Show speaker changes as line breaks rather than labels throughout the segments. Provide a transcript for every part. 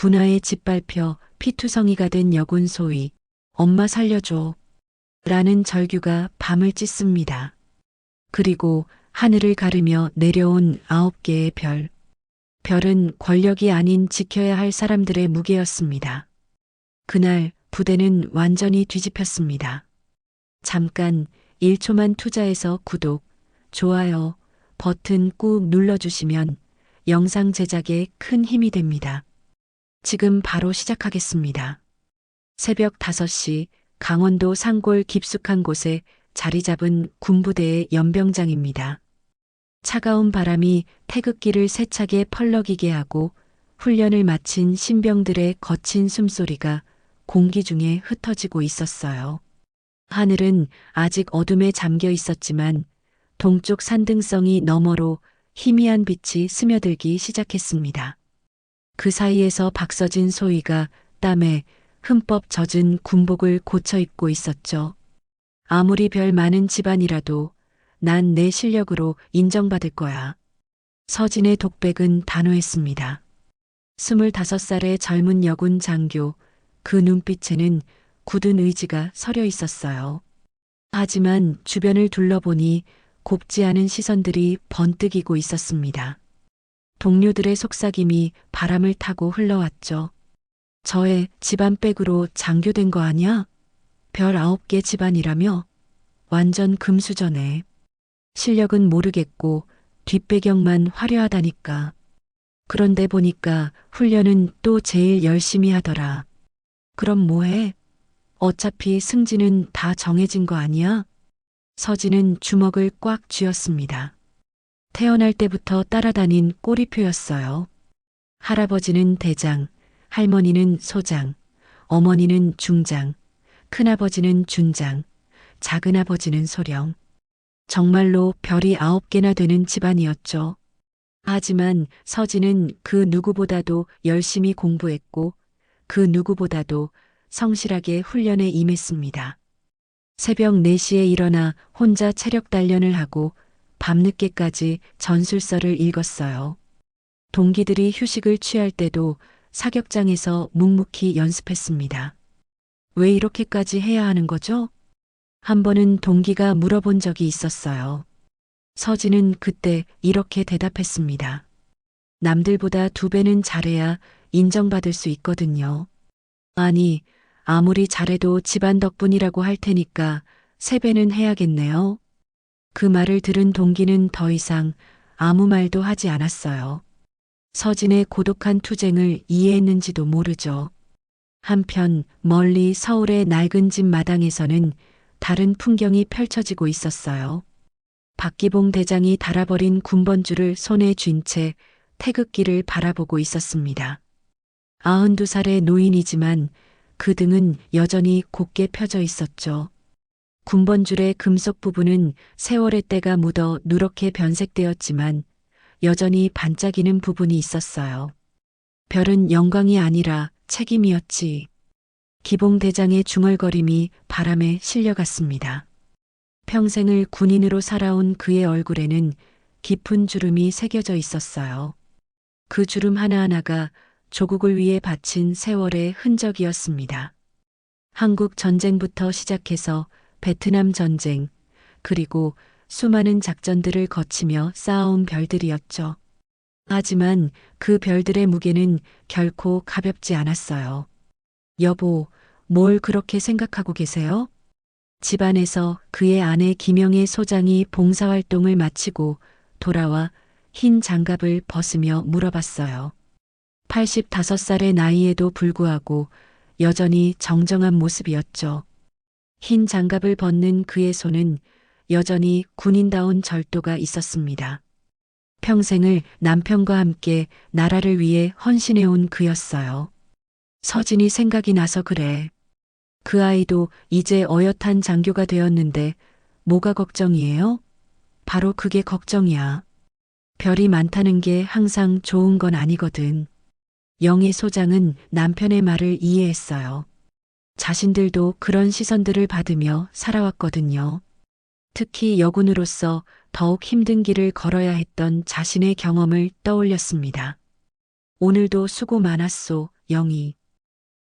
분하에 짓밟혀 피투성이가 된 여군 소위 엄마 살려줘 라는 절규가 밤을 찢습니다. 그리고 하늘을 가르며 내려온 9개의 별. 별은 권력이 아닌 지켜야 할 사람들의 무게였습니다. 그날 부대는 완전히 뒤집혔습니다. 잠깐 1초만 투자해서 구독, 좋아요 버튼 꾹 눌러주시면 영상 제작에 큰 힘이 됩니다. 지금 바로 시작하겠습니다. 새벽 5시 강원도 산골 깊숙한 곳에 자리 잡은 군부대의 연병장입니다. 차가운 바람이 태극기를 세차게 펄럭이게 하고 훈련을 마친 신병들의 거친 숨소리가 공기 중에 흩어지고 있었어요. 하늘은 아직 어둠에 잠겨 있었지만 동쪽 산등성이 너머로 희미한 빛이 스며들기 시작했습니다. 그 사이에서 박서진 소위가 땀에 흠뻑 젖은 군복을 고쳐 입고 있었죠. 아무리 별 많은 집안이라도 난 내 실력으로 인정받을 거야. 서진의 독백은 단호했습니다. 25살의 젊은 여군 장교, 그 눈빛에는 굳은 의지가 서려 있었어요. 하지만 주변을 둘러보니 곱지 않은 시선들이 번뜩이고 있었습니다. 동료들의 속삭임이 바람을 타고 흘러왔죠. 저의 집안 백으로 장교된 거 아니야? 별 9개 집안이라며? 완전 금수저네. 실력은 모르겠고 뒷배경만 화려하다니까. 그런데 보니까 훈련은 또 제일 열심히 하더라. 그럼 뭐해? 어차피 승진은 다 정해진 거 아니야? 서진은 주먹을 꽉 쥐었습니다. 태어날 때부터 따라다닌 꼬리표였어요. 할아버지는 대장, 할머니는 소장, 어머니는 중장, 큰아버지는 준장, 작은아버지는 소령. 정말로 별이 9개나 되는 집안이었죠. 하지만 서진은 그 누구보다도 열심히 공부했고 그 누구보다도 성실하게 훈련에 임했습니다. 새벽 4시에 일어나 혼자 체력 단련을 하고 밤늦게까지 전술서를 읽었어요. 동기들이 휴식을 취할 때도 사격장에서 묵묵히 연습했습니다. 왜 이렇게까지 해야 하는 거죠? 한 번은 동기가 물어본 적이 있었어요. 서진은 그때 이렇게 대답했습니다. 남들보다 2배는 잘해야 인정받을 수 있거든요. 아니, 아무리 잘해도 집안 덕분이라고 할 테니까 3배는 해야겠네요. 그 말을 들은 동기는 더 이상 아무 말도 하지 않았어요. 서진의 고독한 투쟁을 이해했는지도 모르죠. 한편 멀리 서울의 낡은 집 마당에서는 다른 풍경이 펼쳐지고 있었어요. 박기봉 대장이 달아버린 군번줄을 손에 쥔 채 태극기를 바라보고 있었습니다. 92살의 노인이지만 그 등은 여전히 곧게 펴져 있었죠. 군번줄의 금속 부분은 세월의 때가 묻어 누렇게 변색되었지만 여전히 반짝이는 부분이 있었어요. 별은 영광이 아니라 책임이었지. 기봉 대장의 중얼거림이 바람에 실려갔습니다. 평생을 군인으로 살아온 그의 얼굴에는 깊은 주름이 새겨져 있었어요. 그 주름 하나하나가 조국을 위해 바친 세월의 흔적이었습니다. 한국 전쟁부터 시작해서 베트남 전쟁, 그리고 수많은 작전들을 거치며 쌓아온 별들이었죠. 하지만 그 별들의 무게는 결코 가볍지 않았어요. 여보, 뭘 그렇게 생각하고 계세요? 집안에서 그의 아내 김영애 소장이 봉사활동을 마치고 돌아와 흰 장갑을 벗으며 물어봤어요. 85살의 나이에도 불구하고 여전히 정정한 모습이었죠. 흰 장갑을 벗는 그의 손은 여전히 군인다운 절도가 있었습니다. 평생을 남편과 함께 나라를 위해 헌신해온 그였어요. 서진이 생각이 나서 그래. 그 아이도 이제 어엿한 장교가 되었는데 뭐가 걱정이에요? 바로 그게 걱정이야. 별이 많다는 게 항상 좋은 건 아니거든. 영애 소장은 남편의 말을 이해했어요. 자신들도 그런 시선들을 받으며 살아왔거든요. 특히 여군으로서 더욱 힘든 길을 걸어야 했던 자신의 경험을 떠올렸습니다. 오늘도 수고 많았소, 영희.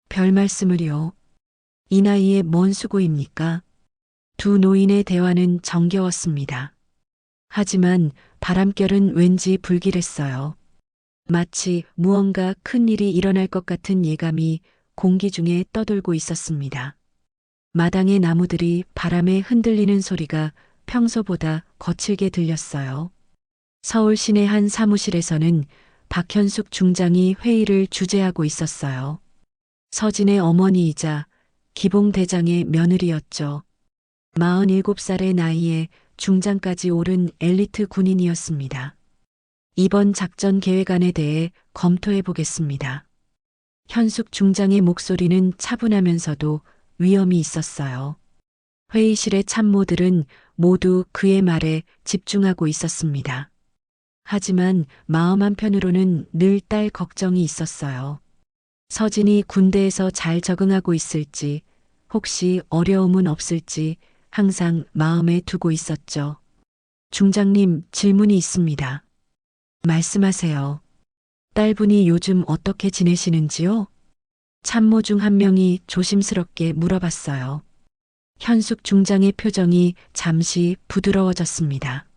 별 말씀을요. 이 나이에 뭔 수고입니까? 두 노인의 대화는 정겨웠습니다. 하지만 바람결은 왠지 불길했어요. 마치 무언가 큰 일이 일어날 것 같은 예감이 공기 중에 떠돌고 있었습니다. 마당의 나무들이 바람에 흔들리는 소리가 평소보다 거칠게 들렸어요. 서울 시내 한 사무실에서는 박현숙 중장이 회의를 주재하고 있었어요. 서진의 어머니이자 기봉대장의 며느리였죠. 47살의 나이에 중장까지 오른 엘리트 군인이었습니다. 이번 작전 계획안에 대해 검토해 보겠습니다. 현숙 중장의 목소리는 차분하면서도 위험이 있었어요. 회의실의 참모들은 모두 그의 말에 집중하고 있었습니다. 하지만 마음 한편으로는 늘 딸 걱정이 있었어요. 서진이 군대에서 잘 적응하고 있을지, 혹시 어려움은 없을지 항상 마음에 두고 있었죠. 중장님, 질문이 있습니다. 말씀하세요. 딸분이 요즘 어떻게 지내시는지요? 참모 중 한 명이 조심스럽게 물어봤어요. 현숙 중장의 표정이 잠시 부드러워졌습니다.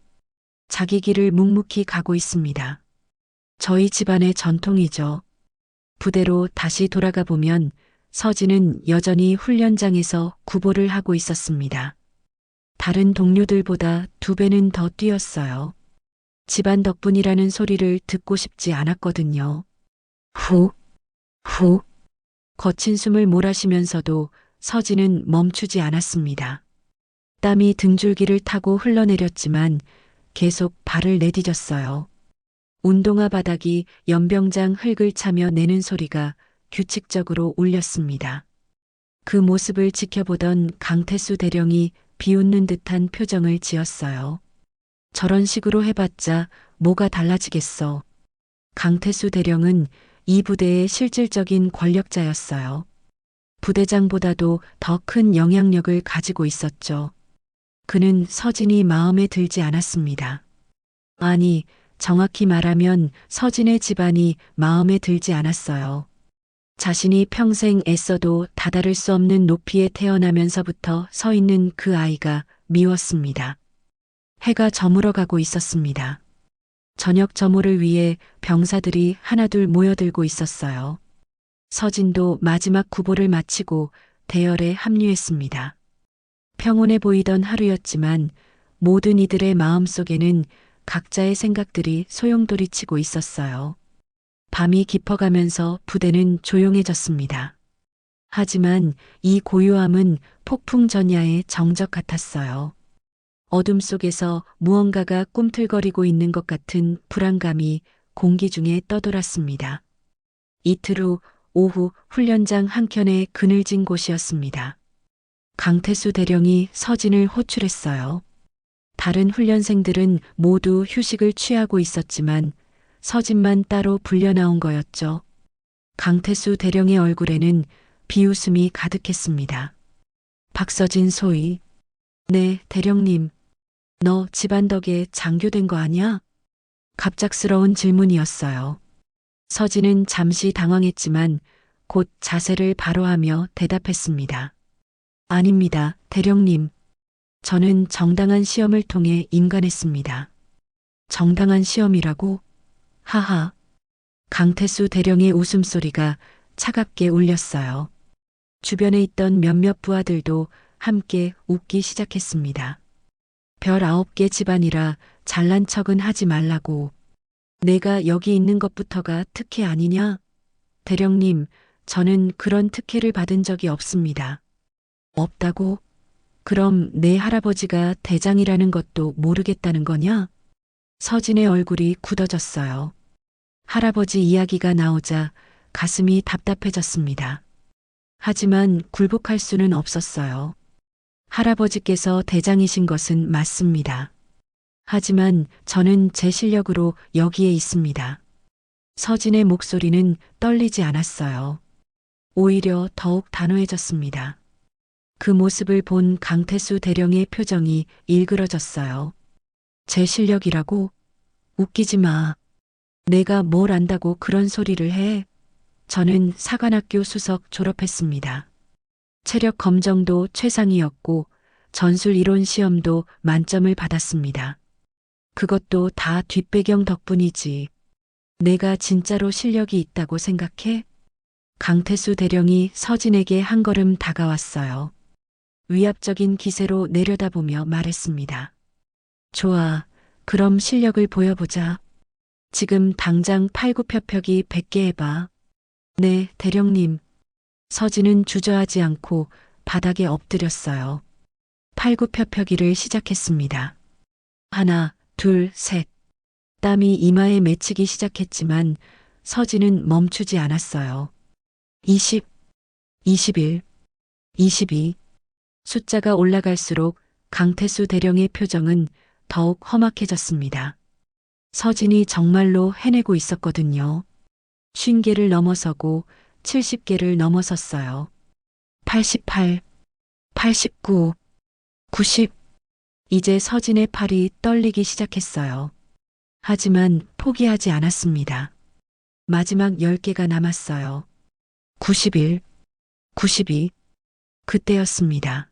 자기 길을 묵묵히 가고 있습니다. 저희 집안의 전통이죠. 부대로 다시 돌아가 보면 서진은 여전히 훈련장에서 구보를 하고 있었습니다. 다른 동료들보다 2배는 더 뛰었어요. 집안 덕분이라는 소리를 듣고 싶지 않았거든요. 후, 후. 거친 숨을 몰아쉬면서도 서진은 멈추지 않았습니다. 땀이 등줄기를 타고 흘러내렸지만 계속 발을 내디뎠어요. 운동화 바닥이 연병장 흙을 차며 내는 소리가 규칙적으로 울렸습니다. 그 모습을 지켜보던 강태수 대령이 비웃는 듯한 표정을 지었어요. 저런 식으로 해봤자 뭐가 달라지겠어. 강태수 대령은 이 부대의 실질적인 권력자였어요. 부대장보다도 더 큰 영향력을 가지고 있었죠. 그는 서진이 마음에 들지 않았습니다. 아니, 정확히 말하면 서진의 집안이 마음에 들지 않았어요. 자신이 평생 애써도 다다를 수 없는 높이에 태어나면서부터 서 있는 그 아이가 미웠습니다. 해가 저물어가고 있었습니다. 저녁 점호를 위해 병사들이 하나둘 모여들고 있었어요. 서진도 마지막 구보를 마치고 대열에 합류했습니다. 평온해 보이던 하루였지만 모든 이들의 마음속에는 각자의 생각들이 소용돌이치고 있었어요. 밤이 깊어가면서 부대는 조용해졌습니다. 하지만 이 고요함은 폭풍 전야의 정적 같았어요. 어둠 속에서 무언가가 꿈틀거리고 있는 것 같은 불안감이 공기 중에 떠돌았습니다. 이틀 후 오후 훈련장 한켠에 그늘진 곳이었습니다. 강태수 대령이 서진을 호출했어요. 다른 훈련생들은 모두 휴식을 취하고 있었지만 서진만 따로 불려 나온 거였죠. 강태수 대령의 얼굴에는 비웃음이 가득했습니다. 박서진 소위. 네, 대령님. 너 집안 덕에 장교된 거 아니야? 갑작스러운 질문이었어요. 서진은 잠시 당황했지만 곧 자세를 바로하며 대답했습니다. 아닙니다, 대령님. 저는 정당한 시험을 통해 임관했습니다. 정당한 시험이라고? 하하. 강태수 대령의 웃음소리가 차갑게 울렸어요. 주변에 있던 몇몇 부하들도 함께 웃기 시작했습니다. 별 9개 집안이라 잘난 척은 하지 말라고. 내가 여기 있는 것부터가 특혜 아니냐? 대령님, 저는 그런 특혜를 받은 적이 없습니다. 없다고? 그럼 내 할아버지가 대장이라는 것도 모르겠다는 거냐? 서진의 얼굴이 굳어졌어요. 할아버지 이야기가 나오자 가슴이 답답해졌습니다. 하지만 굴복할 수는 없었어요. 할아버지께서 대장이신 것은 맞습니다. 하지만 저는 제 실력으로 여기에 있습니다. 서진의 목소리는 떨리지 않았어요. 오히려 더욱 단호해졌습니다. 그 모습을 본 강태수 대령의 표정이 일그러졌어요. 제 실력이라고? 웃기지 마. 내가 뭘 안다고 그런 소리를 해? 저는 사관학교 수석 졸업했습니다. 체력 검정도 최상이었고 전술 이론 시험도 만점을 받았습니다. 그것도 다 뒷배경 덕분이지. 내가 진짜로 실력이 있다고 생각해? 강태수 대령이 서진에게 한 걸음 다가왔어요. 위압적인 기세로 내려다보며 말했습니다. 좋아, 그럼 실력을 보여보자. 지금 당장 팔굽혀펴기 100개 해봐. 네, 대령님. 서진은 주저하지 않고 바닥에 엎드렸어요. 팔굽혀펴기를 시작했습니다. 하나, 둘, 셋. 땀이 이마에 맺히기 시작했지만 서진은 멈추지 않았어요. 20, 21, 22. 숫자가 올라갈수록 강태수 대령의 표정은 더욱 험악해졌습니다. 서진이 정말로 해내고 있었거든요. 50개를 넘어서고 70개를 넘어섰어요. 88, 89, 90. 이제 서진의 팔이 떨리기 시작했어요. 하지만 포기하지 않았습니다. 마지막 10개가 남았어요. 91, 92. 그때였습니다.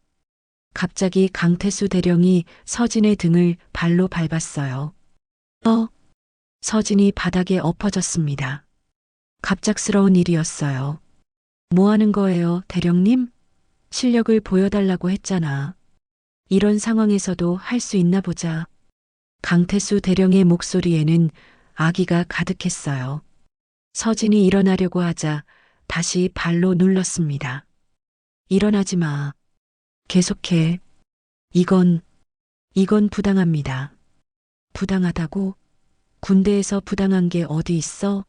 갑자기 강태수 대령이 서진의 등을 발로 밟았어요. 서진이 바닥에 엎어졌습니다. 갑작스러운 일이었어요. 뭐 하는 거예요, 대령님? 실력을 보여달라고 했잖아. 이런 상황에서도 할 수 있나 보자. 강태수 대령의 목소리에는 악의가 가득했어요. 서진이 일어나려고 하자 다시 발로 눌렀습니다. 일어나지 마. 계속해. 이건 부당합니다. 부당하다고? 군대에서 부당한 게 어디 있어?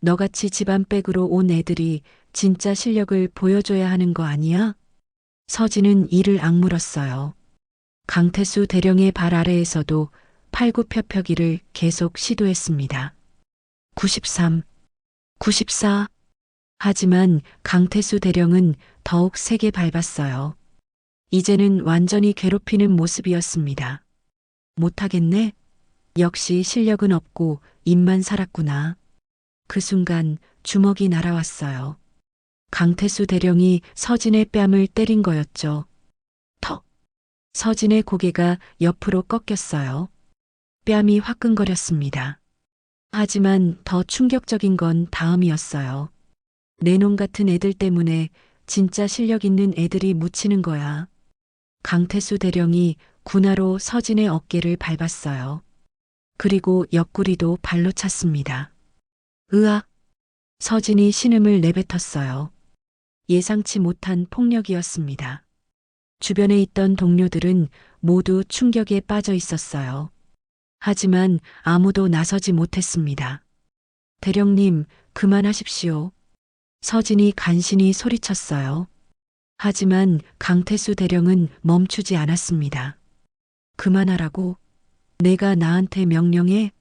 너같이 집안 백으로 온 애들이 진짜 실력을 보여줘야 하는 거 아니야? 서진은 이를 악물었어요. 강태수 대령의 발 아래에서도 팔굽혀펴기를 계속 시도했습니다. 93, 94. 하지만 강태수 대령은 더욱 세게 밟았어요. 이제는 완전히 괴롭히는 모습이었습니다. 못하겠네? 역시 실력은 없고 입만 살았구나. 그 순간 주먹이 날아왔어요. 강태수 대령이 서진의 뺨을 때린 거였죠. 턱! 서진의 고개가 옆으로 꺾였어요. 뺨이 화끈거렸습니다. 하지만 더 충격적인 건 다음이었어요. 내 놈 같은 애들 때문에 진짜 실력 있는 애들이 묻히는 거야. 강태수 대령이 군화로 서진의 어깨를 밟았어요. 그리고 옆구리도 발로 찼습니다. 으악! 서진이 신음을 내뱉었어요. 예상치 못한 폭력이었습니다. 주변에 있던 동료들은 모두 충격에 빠져 있었어요. 하지만 아무도 나서지 못했습니다. 대령님, 그만하십시오. 서진이 간신히 소리쳤어요. 하지만 강태수 대령은 멈추지 않았습니다. 그만하라고? 내가 나한테 명령해?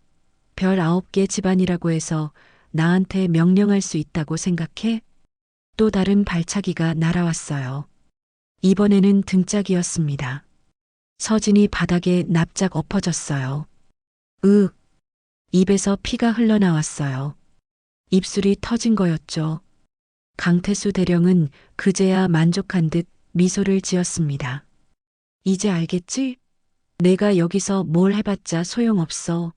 별 9개 집안이라고 해서 나한테 명령할 수 있다고 생각해? 또 다른 발차기가 날아왔어요. 이번에는 등짝이었습니다. 서진이 바닥에 납작 엎어졌어요. 입에서 피가 흘러나왔어요. 입술이 터진 거였죠. 강태수 대령은 그제야 만족한 듯 미소를 지었습니다. 이제 알겠지? 내가 여기서 뭘 해봤자 소용없어.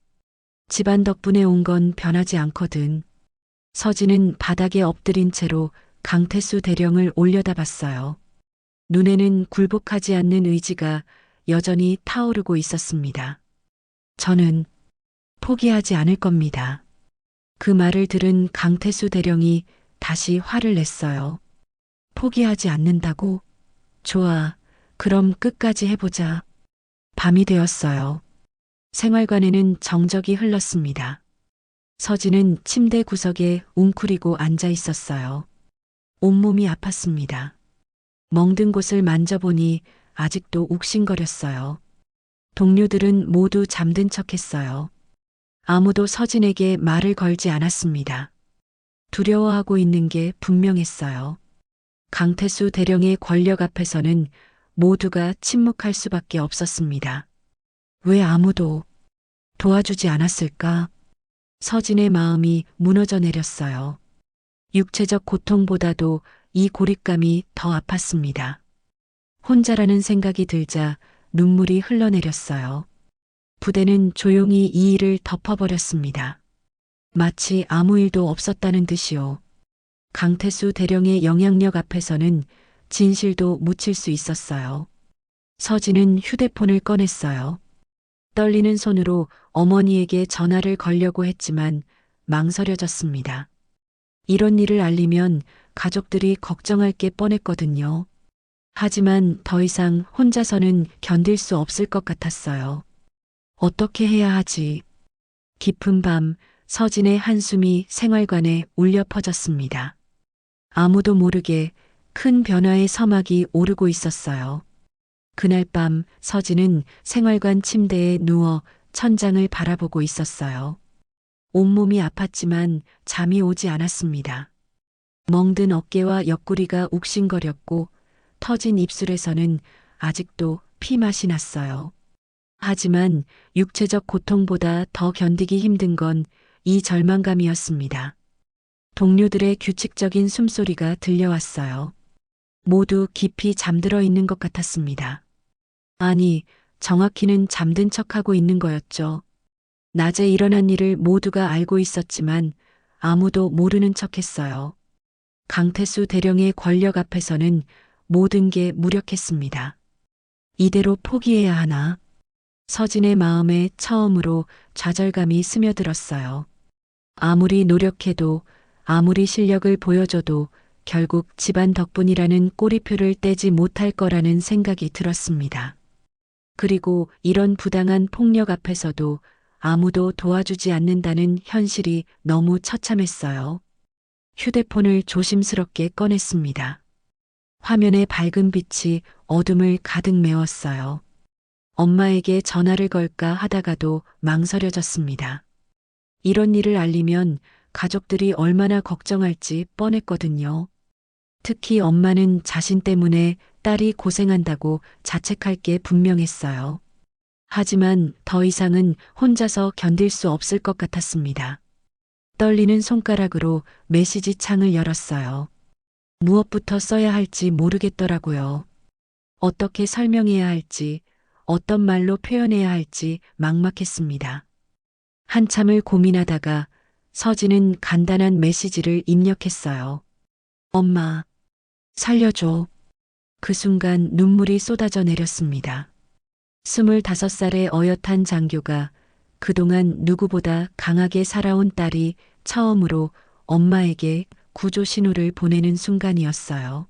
집안 덕분에 온 건 변하지 않거든. 서진은 바닥에 엎드린 채로 강태수 대령을 올려다봤어요. 눈에는 굴복하지 않는 의지가 여전히 타오르고 있었습니다. 저는 포기하지 않을 겁니다. 그 말을 들은 강태수 대령이 다시 화를 냈어요. 포기하지 않는다고? 좋아, 그럼 끝까지 해보자. 밤이 되었어요. 생활관에는 정적이 흘렀습니다. 서진은 침대 구석에 웅크리고 앉아 있었어요. 온몸이 아팠습니다. 멍든 곳을 만져보니 아직도 욱신거렸어요. 동료들은 모두 잠든 척했어요. 아무도 서진에게 말을 걸지 않았습니다. 두려워하고 있는 게 분명했어요. 강태수 대령의 권력 앞에서는 모두가 침묵할 수밖에 없었습니다. 왜 아무도 도와주지 않았을까? 서진의 마음이 무너져 내렸어요. 육체적 고통보다도 이 고립감이 더 아팠습니다. 혼자라는 생각이 들자 눈물이 흘러내렸어요. 부대는 조용히 이 일을 덮어버렸습니다. 마치 아무 일도 없었다는 듯이요. 강태수 대령의 영향력 앞에서는 진실도 묻힐 수 있었어요. 서진은 휴대폰을 꺼냈어요. 떨리는 손으로 어머니에게 전화를 걸려고 했지만 망설여졌습니다. 이런 일을 알리면 가족들이 걱정할 게 뻔했거든요. 하지만 더 이상 혼자서는 견딜 수 없을 것 같았어요. 어떻게 해야 하지? 깊은 밤 서진의 한숨이 생활관에 울려 퍼졌습니다. 아무도 모르게 큰 변화의 서막이 오르고 있었어요. 그날 밤 서진은 생활관 침대에 누워 천장을 바라보고 있었어요. 온몸이 아팠지만 잠이 오지 않았습니다. 멍든 어깨와 옆구리가 욱신거렸고 터진 입술에서는 아직도 피맛이 났어요. 하지만 육체적 고통보다 더 견디기 힘든 건 이 절망감이었습니다. 동료들의 규칙적인 숨소리가 들려왔어요. 모두 깊이 잠들어 있는 것 같았습니다. 아니, 정확히는 잠든 척하고 있는 거였죠. 낮에 일어난 일을 모두가 알고 있었지만 아무도 모르는 척했어요. 강태수 대령의 권력 앞에서는 모든 게 무력했습니다. 이대로 포기해야 하나? 서진의 마음에 처음으로 좌절감이 스며들었어요. 아무리 노력해도, 아무리 실력을 보여줘도 결국 집안 덕분이라는 꼬리표를 떼지 못할 거라는 생각이 들었습니다. 그리고 이런 부당한 폭력 앞에서도 아무도 도와주지 않는다는 현실이 너무 처참했어요. 휴대폰을 조심스럽게 꺼냈습니다. 화면에 밝은 빛이 어둠을 가득 메웠어요. 엄마에게 전화를 걸까 하다가도 망설여졌습니다. 이런 일을 알리면 가족들이 얼마나 걱정할지 뻔했거든요. 특히 엄마는 자신 때문에 딸이 고생한다고 자책할 게 분명했어요. 하지만 더 이상은 혼자서 견딜 수 없을 것 같았습니다. 떨리는 손가락으로 메시지 창을 열었어요. 무엇부터 써야 할지 모르겠더라고요. 어떻게 설명해야 할지, 어떤 말로 표현해야 할지 막막했습니다. 한참을 고민하다가 서진은 간단한 메시지를 입력했어요. 엄마, 살려줘. 그 순간 눈물이 쏟아져 내렸습니다. 25살의 어엿한 장교가 그동안 누구보다 강하게 살아온 딸이 처음으로 엄마에게 구조 신호를 보내는 순간이었어요.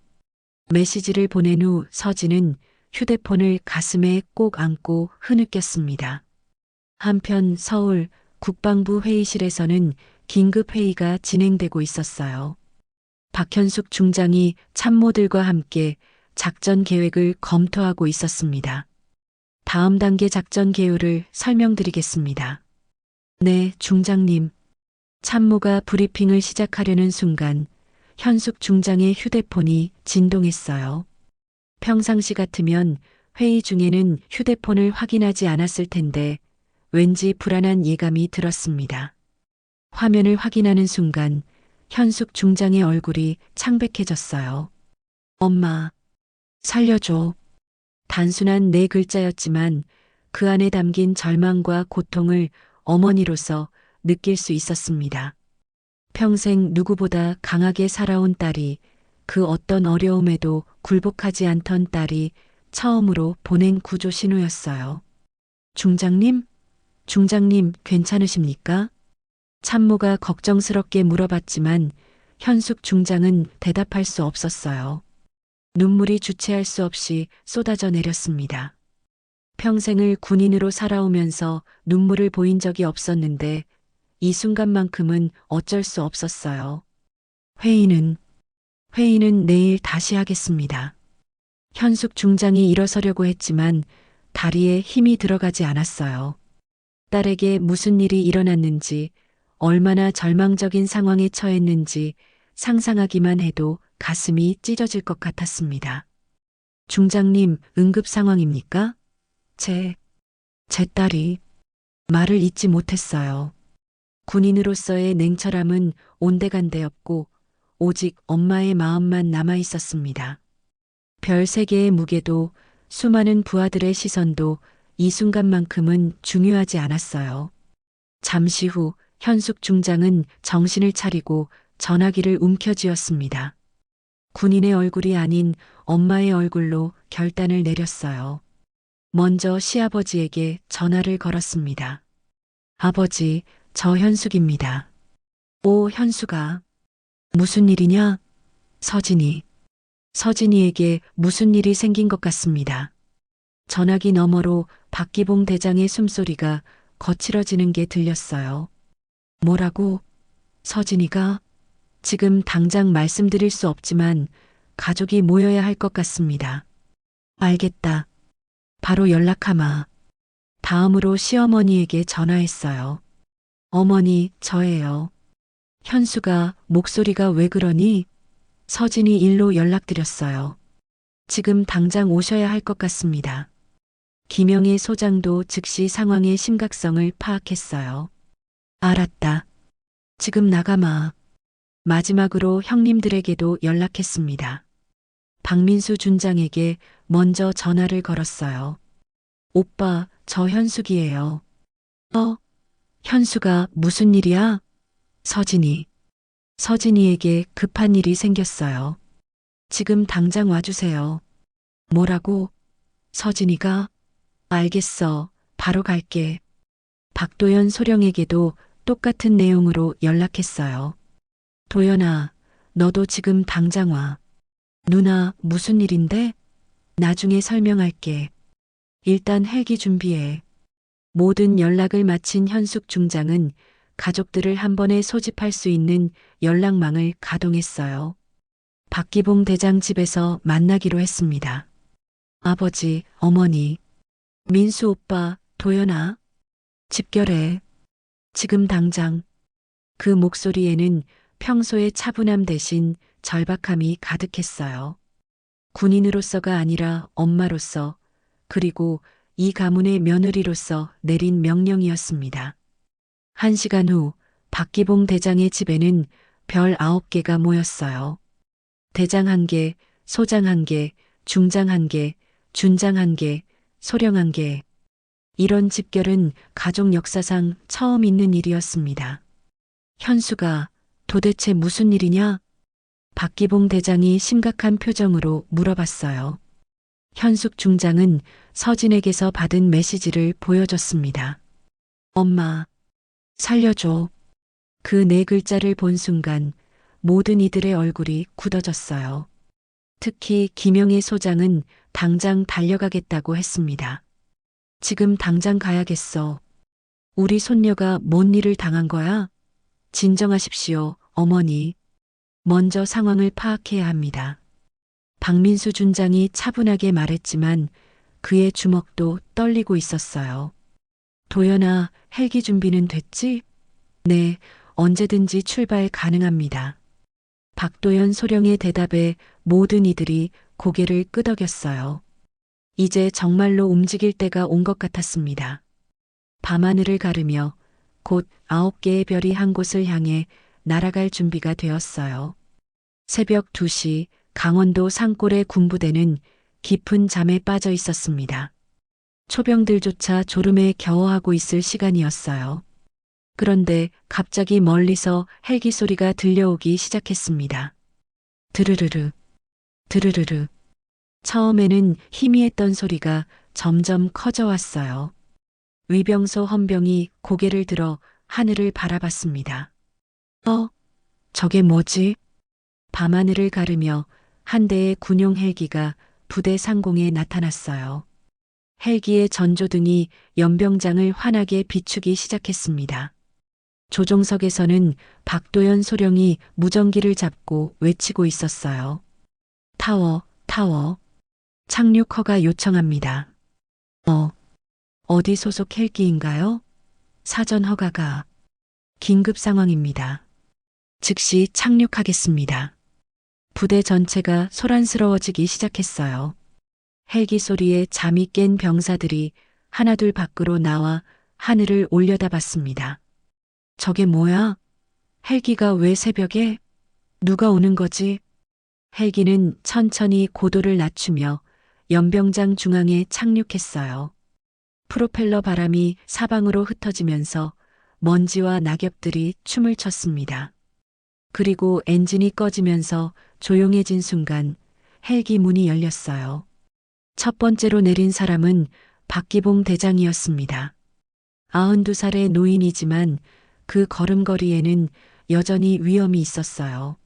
메시지를 보낸 후 서진은 휴대폰을 가슴에 꼭 안고 흐느꼈습니다. 한편 서울 국방부 회의실에서는 긴급 회의가 진행되고 있었어요. 박현숙 중장이 참모들과 함께 작전 계획을 검토하고 있었습니다. 다음 단계 작전 개요를 설명드리겠습니다. 네, 중장님. 참모가 브리핑을 시작하려는 순간 현숙 중장의 휴대폰이 진동했어요. 평상시 같으면 회의 중에는 휴대폰을 확인하지 않았을 텐데 왠지 불안한 예감이 들었습니다. 화면을 확인하는 순간 현숙 중장의 얼굴이 창백해졌어요. 엄마, 살려줘. 단순한 네 글자였지만 그 안에 담긴 절망과 고통을 어머니로서 느낄 수 있었습니다. 평생 누구보다 강하게 살아온 딸이, 그 어떤 어려움에도 굴복하지 않던 딸이 처음으로 보낸 구조 신호였어요. 중장님? 중장님 괜찮으십니까? 참모가 걱정스럽게 물어봤지만 현숙 중장은 대답할 수 없었어요. 눈물이 주체할 수 없이 쏟아져 내렸습니다. 평생을 군인으로 살아오면서 눈물을 보인 적이 없었는데 이 순간만큼은 어쩔 수 없었어요. 회의는 내일 다시 하겠습니다. 현숙 중장이 일어서려고 했지만 다리에 힘이 들어가지 않았어요. 딸에게 무슨 일이 일어났는지, 얼마나 절망적인 상황에 처했는지 상상하기만 해도 가슴이 찢어질 것 같았습니다. 중장님, 응급 상황입니까? 제 딸이 말을 잇지 못했어요. 군인으로서의 냉철함은 온데간데였고 오직 엄마의 마음만 남아 있었습니다. 별 3개의 무게도 수많은 부하들의 시선도 이 순간만큼은 중요하지 않았어요. 잠시 후 현숙 중장은 정신을 차리고 전화기를 움켜쥐었습니다. 군인의 얼굴이 아닌 엄마의 얼굴로 결단을 내렸어요. 먼저 시아버지에게 전화를 걸었습니다. 아버지, 저 현숙입니다. 오, 현숙아. 무슨 일이냐? 서진이. 서진이에게 무슨 일이 생긴 것 같습니다. 전화기 너머로 박기봉 대장의 숨소리가 거칠어지는 게 들렸어요. 뭐라고? 서진이가? 지금 당장 말씀드릴 수 없지만 가족이 모여야 할 것 같습니다. 알겠다. 바로 연락하마. 다음으로 시어머니에게 전화했어요. 어머니, 저예요. 현수가 목소리가 왜 그러니? 서진이 일로 연락드렸어요. 지금 당장 오셔야 할 것 같습니다. 김영희 소장도 즉시 상황의 심각성을 파악했어요. 알았다. 지금 나가마. 마지막으로 형님들에게도 연락했습니다. 박민수 준장에게 먼저 전화를 걸었어요. 오빠, 저 현숙이에요. 현수가 무슨 일이야? 서진이. 서진이에게 급한 일이 생겼어요. 지금 당장 와주세요. 뭐라고? 서진이가? 알겠어. 바로 갈게. 박도연 소령에게도 똑같은 내용으로 연락했어요. 도연아, 너도 지금 당장 와. 누나, 무슨 일인데? 나중에 설명할게. 일단 헬기 준비해. 모든 연락을 마친 현숙 중장은 가족들을 한 번에 소집할 수 있는 연락망을 가동했어요. 박기봉 대장 집에서 만나기로 했습니다. 아버지, 어머니, 민수 오빠, 도연아, 집결해. 지금 당장. 그 목소리에는 평소의 차분함 대신 절박함이 가득했어요. 군인으로서가 아니라 엄마로서, 그리고 이 가문의 며느리로서 내린 명령이었습니다. 1시간 후 박기봉 대장의 집에는 별 9개가 모였어요. 대장 1개, 소장 1개, 중장 1개, 준장 1개, 소령 1개. 이런 집결은 가족 역사상 처음 있는 일이었습니다. 현수가 도대체 무슨 일이냐? 박기봉 대장이 심각한 표정으로 물어봤어요. 현숙 중장은 서진에게서 받은 메시지를 보여줬습니다. 엄마, 살려줘. 그 4글자를 본 순간 모든 이들의 얼굴이 굳어졌어요. 특히 김영애 소장은 당장 달려가겠다고 했습니다. 지금 당장 가야겠어. 우리 손녀가 뭔 일을 당한 거야? 진정하십시오, 어머니. 먼저 상황을 파악해야 합니다. 박민수 준장이 차분하게 말했지만 그의 주먹도 떨리고 있었어요. 도연아, 헬기 준비는 됐지? 네, 언제든지 출발 가능합니다. 박도연 소령의 대답에 모든 이들이 고개를 끄덕였어요. 이제 정말로 움직일 때가 온 것 같았습니다. 밤하늘을 가르며 곧 9개의 별이 한 곳을 향해 날아갈 준비가 되었어요. 새벽 2시 강원도 산골의 군부대는 깊은 잠에 빠져 있었습니다. 초병들조차 졸음에 겨워하고 있을 시간이었어요. 그런데 갑자기 멀리서 헬기 소리가 들려오기 시작했습니다. 드르르르, 드르르르. 처음에는 희미했던 소리가 점점 커져왔어요. 위병소 헌병이 고개를 들어 하늘을 바라봤습니다. 저게 뭐지? 밤하늘을 가르며 한 대의 군용 헬기가 부대 상공에 나타났어요. 헬기의 전조등이 연병장을 환하게 비추기 시작했습니다. 조종석에서는 박도연 소령이 무전기를 잡고 외치고 있었어요. 타워, 타워. 착륙 허가 요청합니다. 어디 소속 헬기인가요? 사전 허가가. 긴급 상황입니다. 즉시 착륙하겠습니다. 부대 전체가 소란스러워지기 시작했어요. 헬기 소리에 잠이 깬 병사들이 하나둘 밖으로 나와 하늘을 올려다봤습니다. 저게 뭐야? 헬기가 왜 새벽에? 누가 오는 거지? 헬기는 천천히 고도를 낮추며 연병장 중앙에 착륙했어요. 프로펠러 바람이 사방으로 흩어지면서 먼지와 낙엽들이 춤을 췄습니다. 그리고 엔진이 꺼지면서 조용해진 순간 헬기 문이 열렸어요. 첫 번째로 내린 사람은 박기봉 대장이었습니다. 92살의 노인이지만 그 걸음걸이에는 여전히 위엄이 있었어요.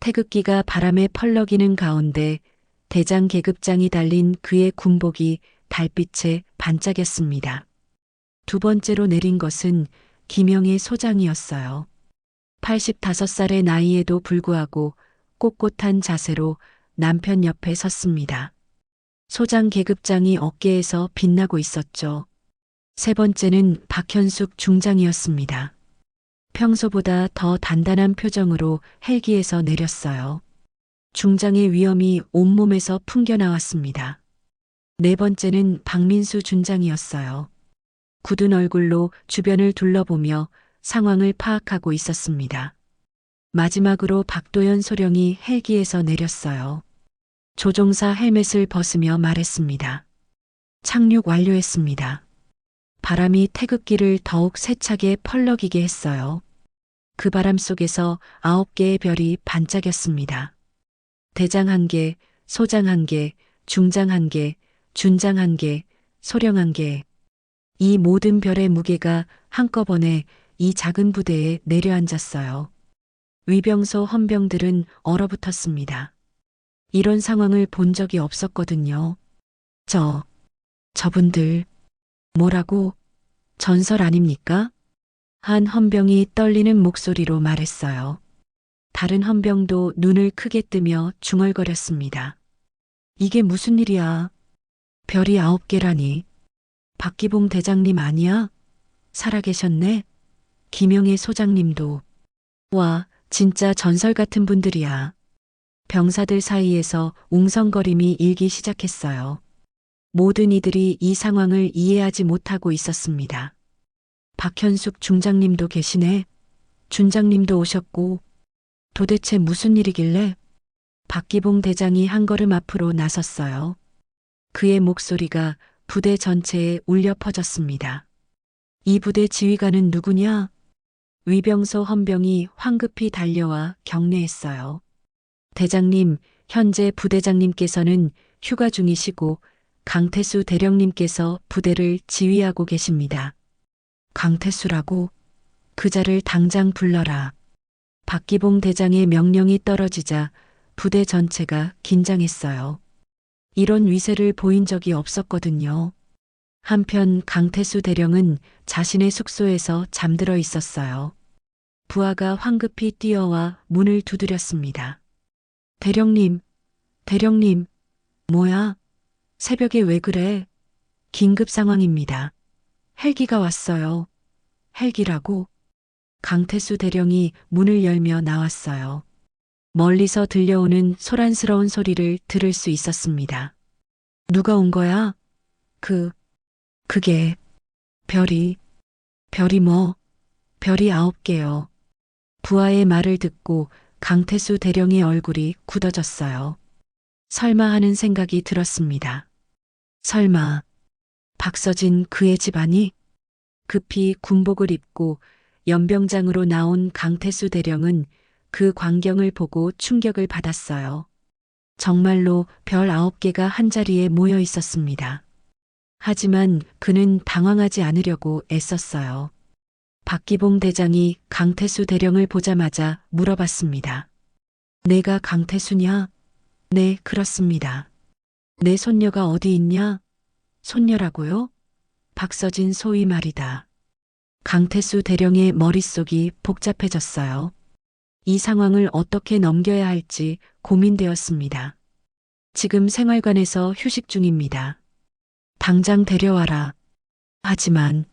태극기가 바람에 펄럭이는 가운데 대장 계급장이 달린 그의 군복이 달빛에 반짝였습니다. 두 번째로 내린 것은 김영애 소장이었어요. 85살의 나이에도 불구하고 꼿꼿한 자세로 남편 옆에 섰습니다. 소장 계급장이 어깨에서 빛나고 있었죠. 세 번째는 박현숙 중장이었습니다. 평소보다 더 단단한 표정으로 헬기에서 내렸어요. 중장의 위엄이 온몸에서 풍겨나왔습니다. 네 번째는 박민수 준장이었어요. 굳은 얼굴로 주변을 둘러보며 상황을 파악하고 있었습니다. 마지막으로 박도연 소령이 헬기에서 내렸어요. 조종사 헬멧을 벗으며 말했습니다. 착륙 완료했습니다. 바람이 태극기를 더욱 세차게 펄럭이게 했어요. 그 바람 속에서 9개의 별이 반짝였습니다. 대장 1개, 소장 1개, 중장 1개, 준장 1개, 소령 1개. 이 모든 별의 무게가 한꺼번에 이 작은 부대에 내려앉았어요. 위병소 헌병들은 얼어붙었습니다. 이런 상황을 본 적이 없었거든요. 저분들, 뭐라고? 전설 아닙니까? 한 헌병이 떨리는 목소리로 말했어요. 다른 헌병도 눈을 크게 뜨며 중얼거렸습니다. 이게 무슨 일이야? 별이 9개라니. 박기봉 대장님 아니야? 살아계셨네? 김영애 소장님도. 와, 진짜 전설 같은 분들이야. 병사들 사이에서 웅성거림이 일기 시작했어요. 모든 이들이 이 상황을 이해하지 못하고 있었습니다. 박현숙 중장님도 계시네. 준장님도 오셨고. 도대체 무슨 일이길래? 박기봉 대장이 한 걸음 앞으로 나섰어요. 그의 목소리가 부대 전체에 울려 퍼졌습니다. 이 부대 지휘관은 누구냐? 위병소 헌병이 황급히 달려와 격려했어요. 대장님, 현재 부대장님께서는 휴가 중이시고 강태수 대령님께서 부대를 지휘하고 계십니다. 강태수라고? 그 자를 당장 불러라. 박기봉 대장의 명령이 떨어지자 부대 전체가 긴장했어요. 이런 위세를 보인 적이 없었거든요. 한편 강태수 대령은 자신의 숙소에서 잠들어 있었어요. 부하가 황급히 뛰어와 문을 두드렸습니다. 대령님, 뭐야? 새벽에 왜 그래? 긴급 상황입니다. 헬기가 왔어요. 헬기라고? 강태수 대령이 문을 열며 나왔어요. 멀리서 들려오는 소란스러운 소리를 들을 수 있었습니다. 누가 온 거야? 그게, 별이 뭐? 별이 9개요. 부하의 말을 듣고 강태수 대령의 얼굴이 굳어졌어요. 설마 하는 생각이 들었습니다. 설마, 박서진 그의 집안이? 급히 군복을 입고 연병장으로 나온 강태수 대령은 그 광경을 보고 충격을 받았어요. 정말로 별 9개가 한자리에 모여 있었습니다. 하지만 그는 당황하지 않으려고 애썼어요. 박기봉 대장이 강태수 대령을 보자마자 물어봤습니다. 내가 강태수냐? 네, 그렇습니다. 내 손녀가 어디 있냐? 손녀라고요? 박서진 소위 말이다. 강태수 대령의 머릿속이 복잡해졌어요. 이 상황을 어떻게 넘겨야 할지 고민되었습니다. 지금 생활관에서 휴식 중입니다. 당장 데려와라. 하지만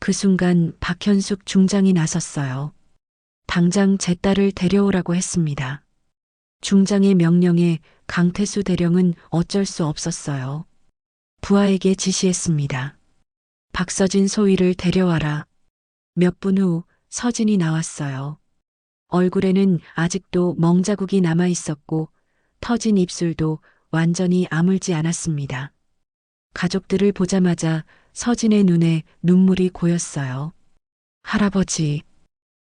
그 순간 박현숙 중장이 나섰어요. 당장 제 딸을 데려오라고 했습니다. 중장의 명령에 강태수 대령은 어쩔 수 없었어요. 부하에게 지시했습니다. 박서진 소위를 데려와라. 몇 분 후 서진이 나왔어요. 얼굴에는 아직도 멍자국이 남아 있었고 터진 입술도 완전히 아물지 않았습니다. 가족들을 보자마자 서진의 눈에 눈물이 고였어요. 할아버지,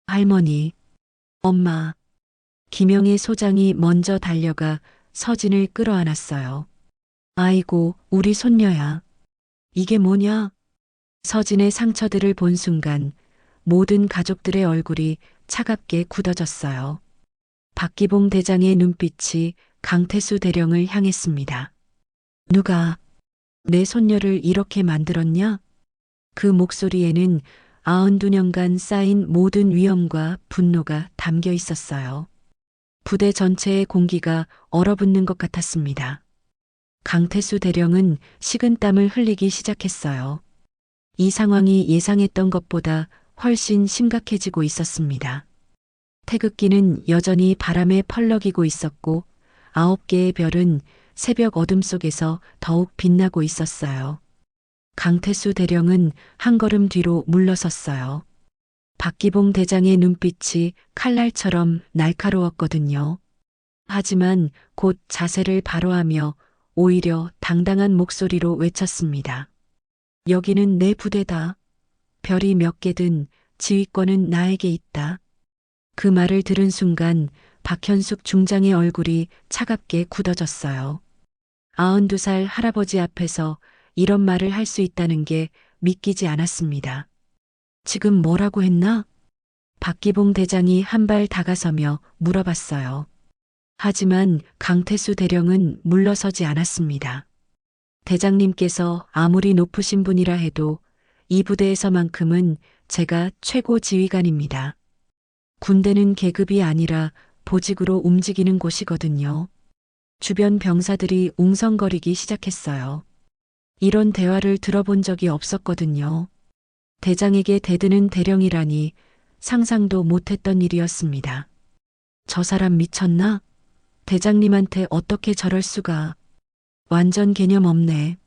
할머니, 엄마. 김영애 소장이 먼저 달려가 서진을 끌어안았어요. 아이고, 우리 손녀야. 이게 뭐냐? 서진의 상처들을 본 순간 모든 가족들의 얼굴이 차갑게 굳어졌어요. 박기봉 대장의 눈빛이 강태수 대령을 향했습니다. 누가 내 손녀를 이렇게 만들었냐? 그 목소리에는 92년간 쌓인 모든 위험과 분노가 담겨 있었어요. 부대 전체의 공기가 얼어붙는 것 같았습니다. 강태수 대령은 식은땀을 흘리기 시작했어요. 이 상황이 예상했던 것보다 훨씬 심각해지고 있었습니다. 태극기는 여전히 바람에 펄럭이고 있었고 9개의 별은 새벽 어둠 속에서 더욱 빛나고 있었어요. 강태수 대령은 한 걸음 뒤로 물러섰어요. 박기봉 대장의 눈빛이 칼날처럼 날카로웠거든요. 하지만 곧 자세를 바로하며 오히려 당당한 목소리로 외쳤습니다. 여기는 내 부대다. 별이 몇 개든 지휘권은 나에게 있다. 그 말을 들은 순간 박현숙 중장의 얼굴이 차갑게 굳어졌어요. 92살 할아버지 앞에서 이런 말을 할 수 있다는 게 믿기지 않았습니다. 지금 뭐라고 했나? 박기봉 대장이 한 발 다가서며 물어봤어요. 하지만 강태수 대령은 물러서지 않았습니다. 대장님께서 아무리 높으신 분이라 해도 이 부대에서만큼은 제가 최고 지휘관입니다. 군대는 계급이 아니라 보직으로 움직이는 곳이거든요. 주변 병사들이 웅성거리기 시작했어요. 이런 대화를 들어본 적이 없었거든요. 대장에게 대드는 대령이라니 상상도 못했던 일이었습니다. 저 사람 미쳤나? 대장님한테 어떻게 저럴 수가. 완전 개념 없네.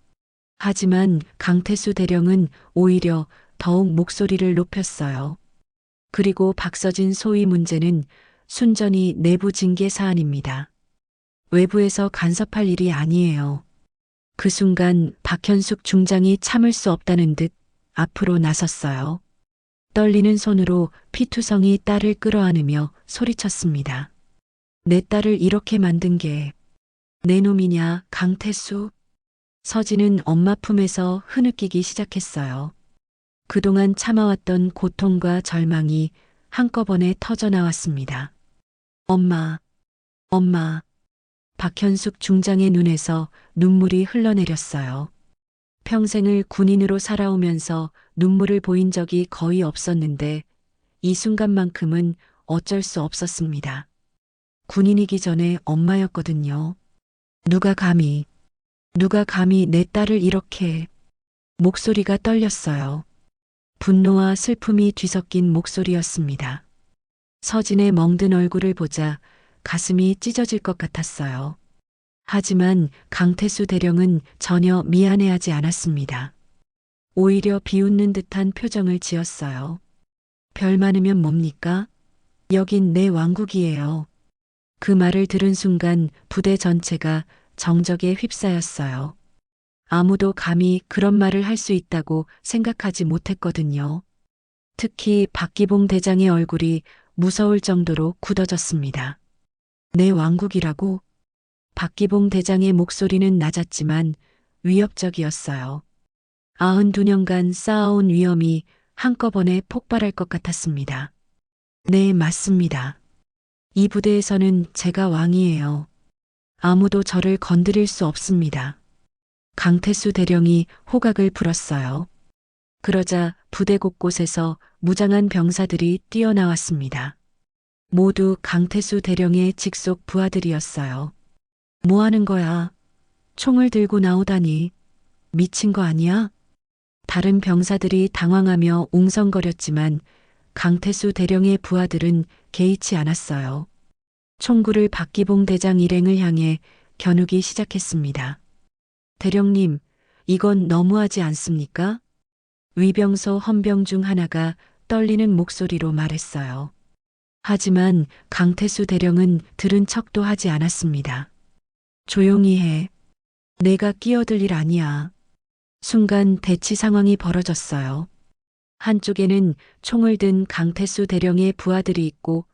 하지만 강태수 대령은 오히려 더욱 목소리를 높였어요. 그리고 박서진 소위 문제는 순전히 내부 징계 사안입니다. 외부에서 간섭할 일이 아니에요. 그 순간 박현숙 중장이 참을 수 없다는 듯 앞으로 나섰어요. 떨리는 손으로 피투성이 딸을 끌어안으며 소리쳤습니다. 내 딸을 이렇게 만든 게 내 놈이냐, 강태수? 서진은 엄마 품에서 흐느끼기 시작했어요. 그동안 참아왔던 고통과 절망이 한꺼번에 터져나왔습니다. 엄마, 엄마. 박현숙 중장의 눈에서 눈물이 흘러내렸어요. 평생을 군인으로 살아오면서 눈물을 보인 적이 거의 없었는데 이 순간만큼은 어쩔 수 없었습니다. 군인이기 전에 엄마였거든요. 누가 감히 내 딸을 이렇게. 목소리가 떨렸어요. 분노와 슬픔이 뒤섞인 목소리였습니다. 서진의 멍든 얼굴을 보자 가슴이 찢어질 것 같았어요. 하지만 강태수 대령은 전혀 미안해하지 않았습니다. 오히려 비웃는 듯한 표정을 지었어요. 별 많으면 뭡니까? 여긴 내 왕국이에요. 그 말을 들은 순간 부대 전체가 정적에 휩싸였어요. 아무도 감히 그런 말을 할 수 있다고 생각하지 못했거든요. 특히 박기봉 대장의 얼굴이 무서울 정도로 굳어졌습니다. 내 왕국이라고? 박기봉 대장의 목소리는 낮았지만 위협적이었어요. 92년간 쌓아온 위험이 한꺼번에 폭발할 것 같았습니다. 네, 맞습니다. 이 부대에서는 제가 왕이에요. 아무도 저를 건드릴 수 없습니다. 강태수 대령이 호각을 불었어요. 그러자 부대 곳곳에서 무장한 병사들이 뛰어나왔습니다. 모두 강태수 대령의 직속 부하들이었어요. 뭐 하는 거야? 총을 들고 나오다니. 미친 거 아니야? 다른 병사들이 당황하며 웅성거렸지만 강태수 대령의 부하들은 개의치 않았어요. 총구를 박기봉 대장 일행을 향해 겨누기 시작했습니다. 대령님, 이건 너무하지 않습니까? 위병소 헌병 중 하나가 떨리는 목소리로 말했어요. 하지만 강태수 대령은 들은 척도 하지 않았습니다. 조용히 해. 내가 끼어들 일 아니야. 순간 대치 상황이 벌어졌어요. 한쪽에는 총을 든 강태수 대령의 부하들이 있고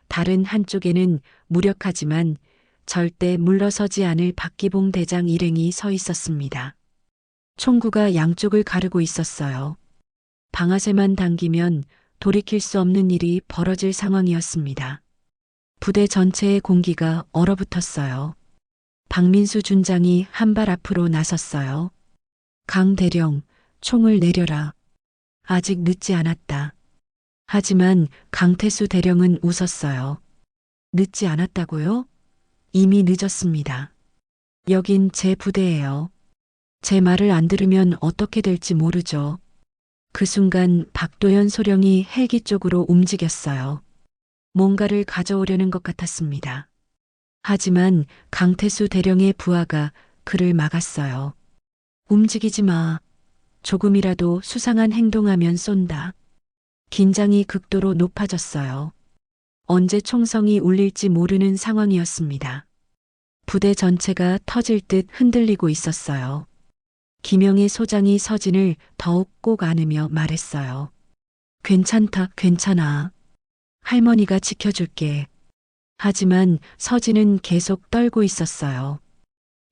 다른 한쪽에는 무력하지만 절대 물러서지 않을 박기봉 대장 일행이 서 있었습니다. 총구가 양쪽을 가르고 있었어요. 방아쇠만 당기면 돌이킬 수 없는 일이 벌어질 상황이었습니다. 부대 전체의 공기가 얼어붙었어요. 박민수 준장이 한 발 앞으로 나섰어요. 강 대령, 총을 내려라. 아직 늦지 않았다. 하지만 강태수 대령은 웃었어요. 늦지 않았다고요? 이미 늦었습니다. 여긴 제 부대예요. 제 말을 안 들으면 어떻게 될지 모르죠. 그 순간 박도연 소령이 헬기 쪽으로 움직였어요. 뭔가를 가져오려는 것 같았습니다. 하지만 강태수 대령의 부하가 그를 막았어요. 움직이지 마. 조금이라도 수상한 행동하면 쏜다. 긴장이 극도로 높아졌어요. 언제 총성이 울릴지 모르는 상황이었습니다. 부대 전체가 터질 듯 흔들리고 있었어요. 김영희 소장이 서진을 더욱 꼭 안으며 말했어요. 괜찮다, 괜찮아. 할머니가 지켜줄게. 하지만 서진은 계속 떨고 있었어요.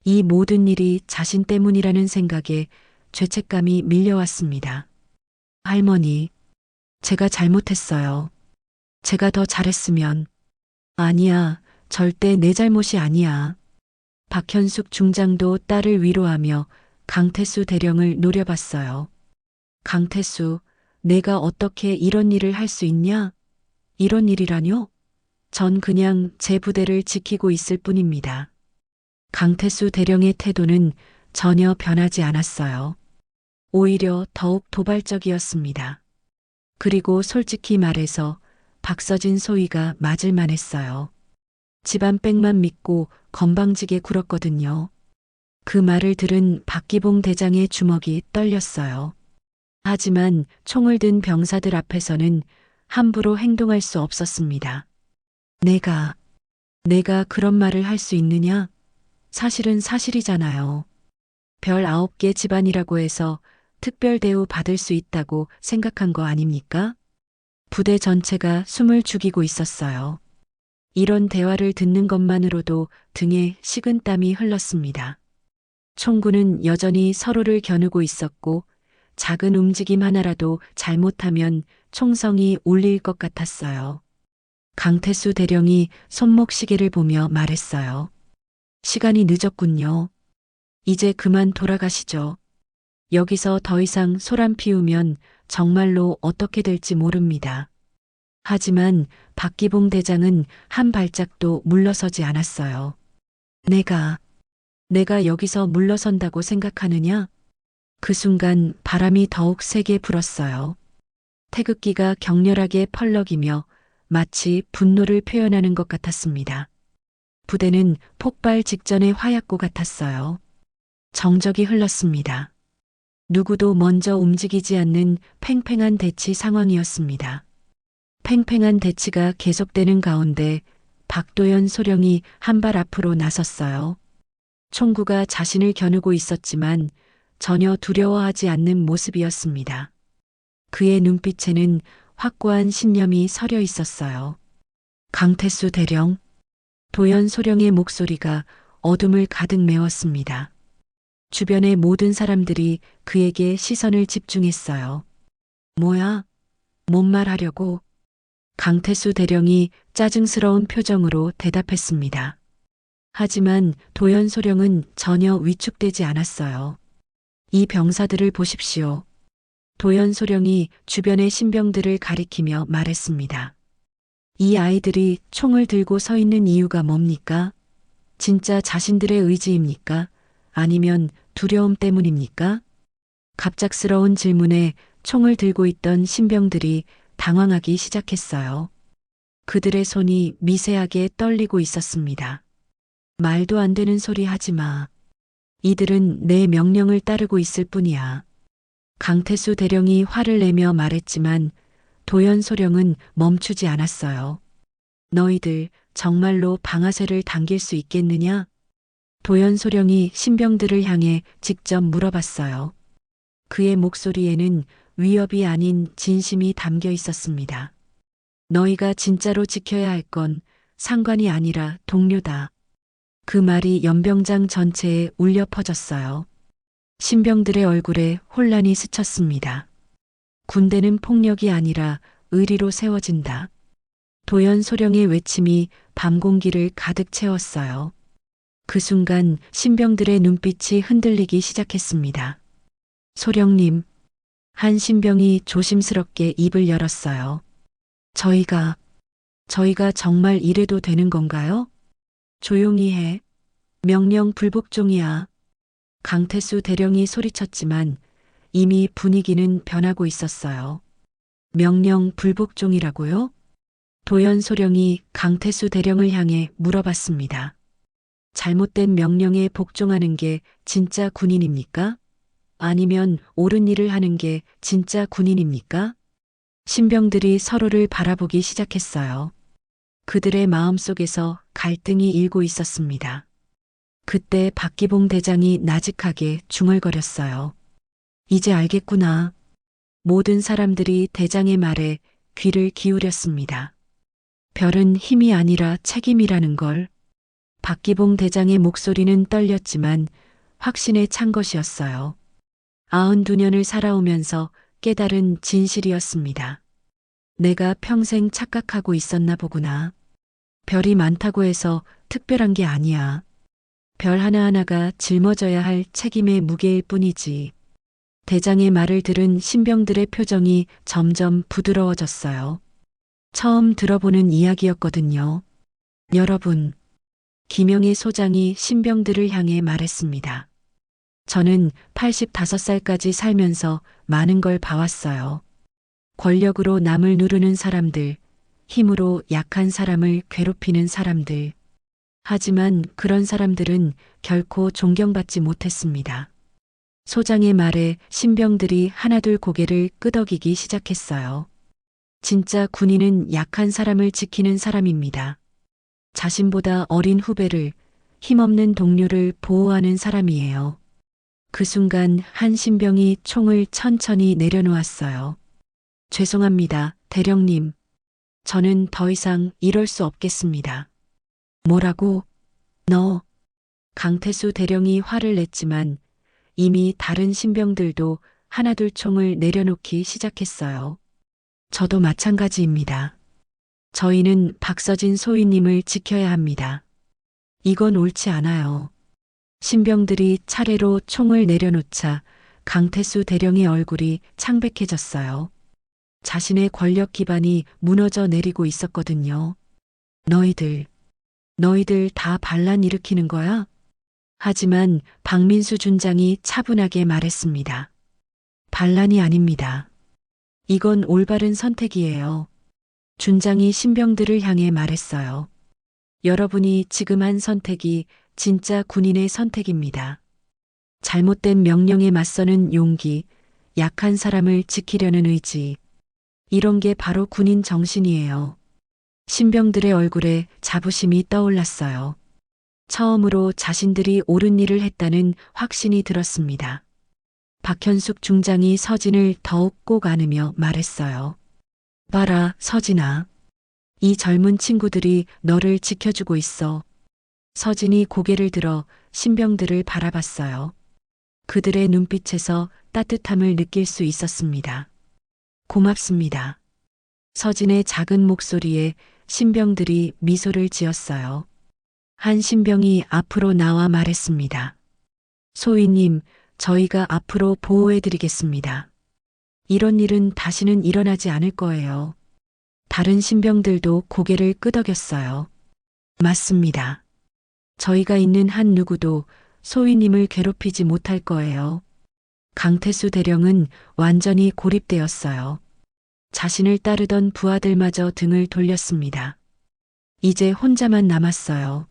이 모든 일이 자신 때문이라는 생각에 죄책감이 밀려왔습니다. 할머니, 제가 잘못했어요. 제가 더 잘했으면. 아니야, 절대 내 잘못이 아니야. 박현숙 중장도 딸을 위로하며 강태수 대령을 노려봤어요. 강태수, 내가 어떻게 이런 일을 할 수 있냐? 이런 일이라뇨? 전 그냥 제 부대를 지키고 있을 뿐입니다. 강태수 대령의 태도는 전혀 변하지 않았어요. 오히려 더욱 도발적이었습니다. 그리고 솔직히 말해서 박서진 소위가 맞을 만했어요. 집안 백만 믿고 건방지게 굴었거든요. 그 말을 들은 박기봉 대장의 주먹이 떨렸어요. 하지만 총을 든 병사들 앞에서는 함부로 행동할 수 없었습니다. 내가 그런 말을 할 수 있느냐? 사실은 사실이잖아요. 별 9개 집안이라고 해서 특별 대우 받을 수 있다고 생각한 거 아닙니까? 부대 전체가 숨을 죽이고 있었어요. 이런 대화를 듣는 것만으로도 등에 식은땀이 흘렀습니다. 총구는 여전히 서로를 겨누고 있었고 작은 움직임 하나라도 잘못하면 총성이 울릴 것 같았어요. 강태수 대령이 손목 시계를 보며 말했어요. 시간이 늦었군요. 이제 그만 돌아가시죠. 여기서 더 이상 소란 피우면 정말로 어떻게 될지 모릅니다. 하지만 박기봉 대장은 한 발짝도 물러서지 않았어요. 내가 여기서 물러선다고 생각하느냐? 그 순간 바람이 더욱 세게 불었어요. 태극기가 격렬하게 펄럭이며 마치 분노를 표현하는 것 같았습니다. 부대는 폭발 직전의 화약고 같았어요. 정적이 흘렀습니다. 누구도 먼저 움직이지 않는 팽팽한 대치 상황이었습니다. 팽팽한 대치가 계속되는 가운데 박도연 소령이 한 발 앞으로 나섰어요. 총구가 자신을 겨누고 있었지만 전혀 두려워하지 않는 모습이었습니다. 그의 눈빛에는 확고한 신념이 서려 있었어요. 강태수 대령, 도연 소령의 목소리가 어둠을 가득 메웠습니다. 주변의 모든 사람들이 그에게 시선을 집중했어요. 뭐야? 뭔 말하려고? 강태수 대령이 짜증스러운 표정으로 대답했습니다. 하지만 도연 소령은 전혀 위축되지 않았어요. 이 병사들을 보십시오. 도연 소령이 주변의 신병들을 가리키며 말했습니다. 이 아이들이 총을 들고 서 있는 이유가 뭡니까? 진짜 자신들의 의지입니까? 아니면 두려움 때문입니까? 갑작스러운 질문에 총을 들고 있던 신병들이 당황하기 시작했어요. 그들의 손이 미세하게 떨리고 있었습니다. 말도 안 되는 소리 하지 마. 이들은 내 명령을 따르고 있을 뿐이야. 강태수 대령이 화를 내며 말했지만 도연 소령은 멈추지 않았어요. 너희들 정말로 방아쇠를 당길 수 있겠느냐? 도연소령이 신병들을 향해 직접 물어봤어요. 그의 목소리에는 위협이 아닌 진심이 담겨 있었습니다. 너희가 진짜로 지켜야 할 건 상관이 아니라 동료다. 그 말이 연병장 전체에 울려 퍼졌어요. 신병들의 얼굴에 혼란이 스쳤습니다. 군대는 폭력이 아니라 의리로 세워진다. 도연소령의 외침이 밤 공기를 가득 채웠어요. 그 순간 신병들의 눈빛이 흔들리기 시작했습니다. 소령님, 한 신병이 조심스럽게 입을 열었어요. 저희가 정말 이래도 되는 건가요? 조용히 해. 명령 불복종이야. 강태수 대령이 소리쳤지만 이미 분위기는 변하고 있었어요. 명령 불복종이라고요? 도연소령이 강태수 대령을 향해 물어봤습니다. 잘못된 명령에 복종하는 게 진짜 군인입니까? 아니면 옳은 일을 하는 게 진짜 군인입니까? 신병들이 서로를 바라보기 시작했어요. 그들의 마음속에서 갈등이 일고 있었습니다. 그때 박기봉 대장이 나직하게 중얼거렸어요. 이제 알겠구나. 모든 사람들이 대장의 말에 귀를 기울였습니다. 별은 힘이 아니라 책임이라는 걸. 박기봉 대장의 목소리는 떨렸지만 확신에 찬 것이었어요. 92년을 살아오면서 깨달은 진실이었습니다. 내가 평생 착각하고 있었나 보구나. 별이 많다고 해서 특별한 게 아니야. 별 하나하나가 짊어져야 할 책임의 무게일 뿐이지. 대장의 말을 들은 신병들의 표정이 점점 부드러워졌어요. 처음 들어보는 이야기였거든요. 여러분, 김영희 소장이 신병들을 향해 말했습니다. 저는 85살까지 살면서 많은 걸 봐왔어요. 권력으로 남을 누르는 사람들, 힘으로 약한 사람을 괴롭히는 사람들. 하지만 그런 사람들은 결코 존경받지 못했습니다. 소장의 말에 신병들이 하나둘 고개를 끄덕이기 시작했어요. 진짜 군인은 약한 사람을 지키는 사람입니다. 자신보다 어린 후배를, 힘없는 동료를 보호하는 사람이에요. 그 순간 한 신병이 총을 천천히 내려놓았어요. 죄송합니다, 대령님. 저는 더 이상 이럴 수 없겠습니다. 뭐라고? 너. 강태수 대령이 화를 냈지만 이미 다른 신병들도 하나둘 총을 내려놓기 시작했어요. 저도 마찬가지입니다. 저희는 박서진 소위님을 지켜야 합니다. 이건 옳지 않아요. 신병들이 차례로 총을 내려놓자 강태수 대령의 얼굴이 창백해졌어요. 자신의 권력 기반이 무너져 내리고 있었거든요. 너희들 다 반란 일으키는 거야? 하지만 박민수 준장이 차분하게 말했습니다. 반란이 아닙니다. 이건 올바른 선택이에요. 준장이 신병들을 향해 말했어요. 여러분이 지금 한 선택이 진짜 군인의 선택입니다. 잘못된 명령에 맞서는 용기, 약한 사람을 지키려는 의지. 이런 게 바로 군인 정신이에요. 신병들의 얼굴에 자부심이 떠올랐어요. 처음으로 자신들이 옳은 일을 했다는 확신이 들었습니다. 박현숙 중장이 서진을 더욱 꼭 안으며 말했어요. 봐라, 서진아. 이 젊은 친구들이 너를 지켜주고 있어. 서진이 고개를 들어 신병들을 바라봤어요. 그들의 눈빛에서 따뜻함을 느낄 수 있었습니다. 고맙습니다. 서진의 작은 목소리에 신병들이 미소를 지었어요. 한 신병이 앞으로 나와 말했습니다. 소위님, 저희가 앞으로 보호해드리겠습니다. 이런 일은 다시는 일어나지 않을 거예요. 다른 신병들도 고개를 끄덕였어요. 맞습니다. 저희가 있는 한 누구도 소위님을 괴롭히지 못할 거예요. 강태수 대령은 완전히 고립되었어요. 자신을 따르던 부하들마저 등을 돌렸습니다. 이제 혼자만 남았어요.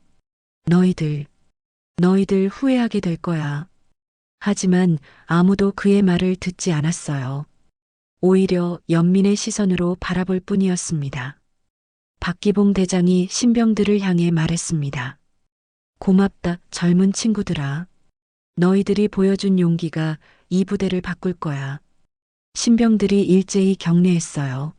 너희들 후회하게 될 거야. 하지만 아무도 그의 말을 듣지 않았어요. 오히려 연민의 시선으로 바라볼 뿐이었습니다. 박기봉 대장이 신병들을 향해 말했습니다. 고맙다, 젊은 친구들아. 너희들이 보여준 용기가 이 부대를 바꿀 거야. 신병들이 일제히 격려했어요.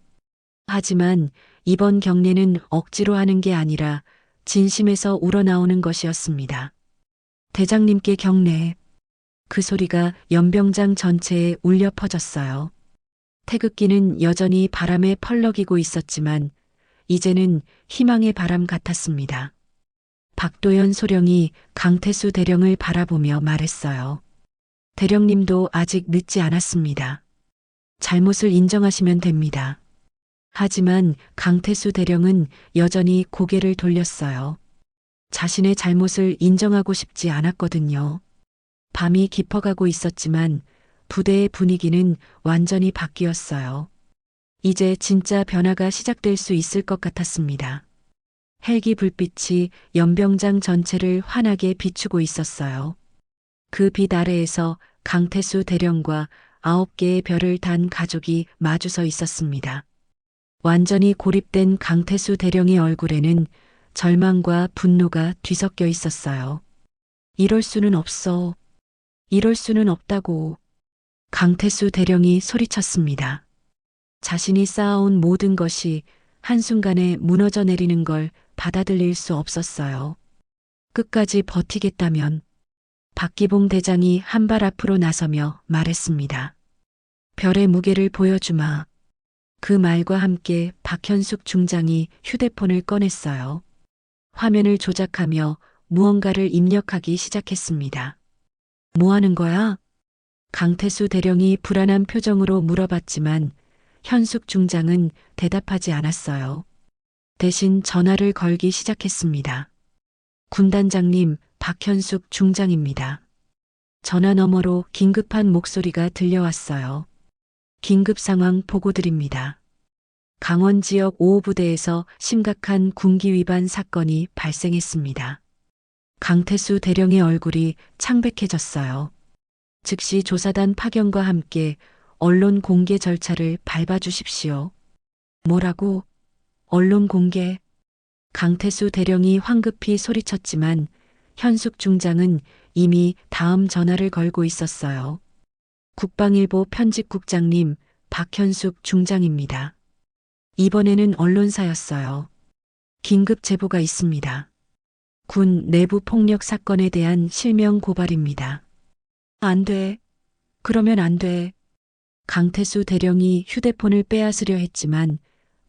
하지만 이번 격려는 억지로 하는 게 아니라 진심에서 우러나오는 것이었습니다. 대장님께 격려. 그 소리가 연병장 전체에 울려 퍼졌어요. 태극기는 여전히 바람에 펄럭이고 있었지만 이제는 희망의 바람 같았습니다. 박도연 소령이 강태수 대령을 바라보며 말했어요. 대령님도 아직 늦지 않았습니다. 잘못을 인정하시면 됩니다. 하지만 강태수 대령은 여전히 고개를 돌렸어요. 자신의 잘못을 인정하고 싶지 않았거든요. 밤이 깊어가고 있었지만 부대의 분위기는 완전히 바뀌었어요. 이제 진짜 변화가 시작될 수 있을 것 같았습니다. 헬기 불빛이 연병장 전체를 환하게 비추고 있었어요. 그 빛 아래에서 강태수 대령과 9개의 별을 단 가족이 마주서 있었습니다. 완전히 고립된 강태수 대령의 얼굴에는 절망과 분노가 뒤섞여 있었어요. 이럴 수는 없어. 이럴 수는 없다고. 강태수 대령이 소리쳤습니다. 자신이 쌓아온 모든 것이 한순간에 무너져 내리는 걸 받아들일 수 없었어요. 끝까지 버티겠다면 박기봉 대장이 한 발 앞으로 나서며 말했습니다. 별의 무게를 보여주마. 그 말과 함께 박현숙 중장이 휴대폰을 꺼냈어요. 화면을 조작하며 무언가를 입력하기 시작했습니다. 뭐 하는 거야? 강태수 대령이 불안한 표정으로 물어봤지만 현숙 중장은 대답하지 않았어요. 대신 전화를 걸기 시작했습니다. 군단장님, 박현숙 중장입니다. 전화 너머로 긴급한 목소리가 들려왔어요. 긴급 상황 보고드립니다. 강원 지역 5호부대에서 심각한 군기 위반 사건이 발생했습니다. 강태수 대령의 얼굴이 창백해졌어요. 즉시 조사단 파견과 함께 언론 공개 절차를 밟아주십시오. 뭐라고? 언론 공개? 강태수 대령이 황급히 소리쳤지만 현숙 중장은 이미 다음 전화를 걸고 있었어요. 국방일보 편집국장님, 박현숙 중장입니다. 이번에는 언론사였어요. 긴급 제보가 있습니다. 군 내부 폭력 사건에 대한 실명 고발입니다. 안 돼. 그러면 안 돼. 강태수 대령이 휴대폰을 빼앗으려 했지만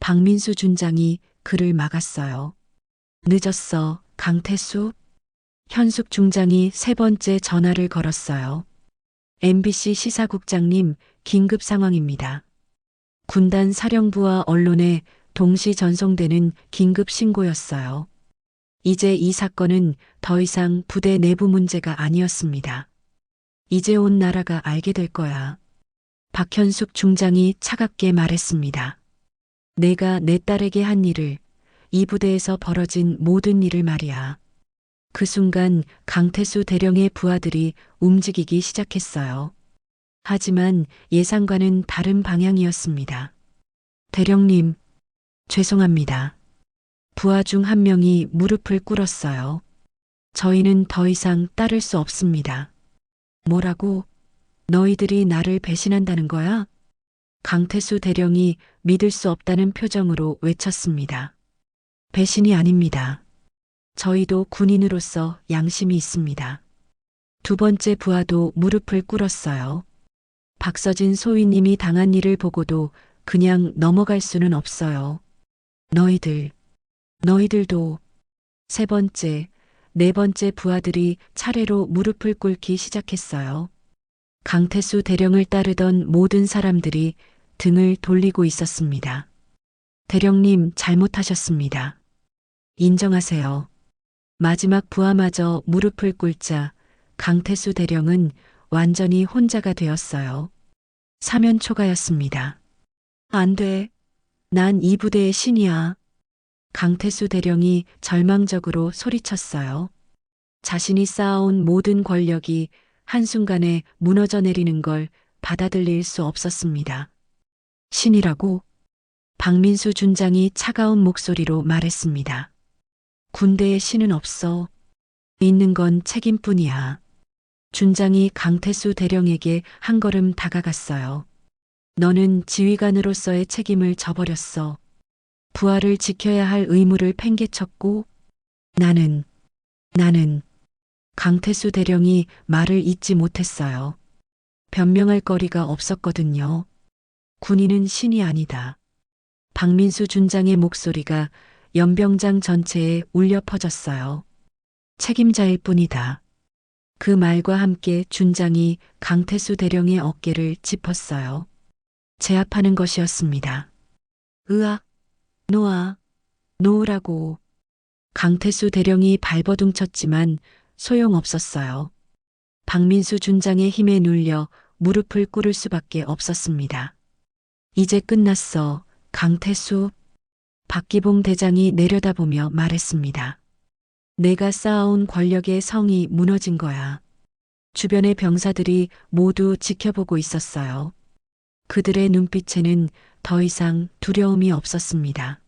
박민수 준장이 그를 막았어요. 늦었어, 강태수. 현숙 중장이 세 번째 전화를 걸었어요. MBC 시사국장님, 긴급 상황입니다. 군단 사령부와 언론에 동시 전송되는 긴급 신고였어요. 이제 이 사건은 더 이상 부대 내부 문제가 아니었습니다. 이제 온 나라가 알게 될 거야. 박현숙 중장이 차갑게 말했습니다. 내가 내 딸에게 한 일을, 이 부대에서 벌어진 모든 일을 말이야. 그 순간 강태수 대령의 부하들이 움직이기 시작했어요. 하지만 예상과는 다른 방향이었습니다. 대령님, 죄송합니다. 부하 중 한 명이 무릎을 꿇었어요. 저희는 더 이상 따를 수 없습니다. 뭐라고? 너희들이 나를 배신한다는 거야? 강태수 대령이 믿을 수 없다는 표정으로 외쳤습니다. 배신이 아닙니다. 저희도 군인으로서 양심이 있습니다. 두 번째 부하도 무릎을 꿇었어요. 박서진 소위님이 당한 일을 보고도 그냥 넘어갈 수는 없어요. 너희들도. 세 번째, 네 번째 부하들이 차례로 무릎을 꿇기 시작했어요. 강태수 대령을 따르던 모든 사람들이 등을 돌리고 있었습니다. 대령님, 잘못하셨습니다. 인정하세요. 마지막 부하마저 무릎을 꿇자 강태수 대령은 완전히 혼자가 되었어요. 사면 초가였습니다. 안 돼. 난 이 부대의 신이야. 강태수 대령이 절망적으로 소리쳤어요. 자신이 쌓아온 모든 권력이 한순간에 무너져 내리는 걸 받아들일 수 없었습니다. 신이라고? 박민수 준장이 차가운 목소리로 말했습니다. 군대에 신은 없어. 있는 건 책임뿐이야. 준장이 강태수 대령에게 한 걸음 다가갔어요. 너는 지휘관으로서의 책임을 져버렸어. 부하를 지켜야 할 의무를 팽개쳤고 나는 강태수 대령이 말을 잇지 못했어요. 변명할 거리가 없었거든요. 군인은 신이 아니다. 박민수 준장의 목소리가 연병장 전체에 울려 퍼졌어요. 책임자일 뿐이다. 그 말과 함께 준장이 강태수 대령의 어깨를 짚었어요. 제압하는 것이었습니다. 으악, 놓으라고. 강태수 대령이 발버둥쳤지만 소용없었어요. 박민수 준장의 힘에 눌려 무릎을 꿇을 수밖에 없었습니다. 이제 끝났어, 강태수. 박기봉 대장이 내려다보며 말했습니다. 내가 쌓아온 권력의 성이 무너진 거야. 주변의 병사들이 모두 지켜보고 있었어요. 그들의 눈빛에는 더 이상 두려움이 없었습니다.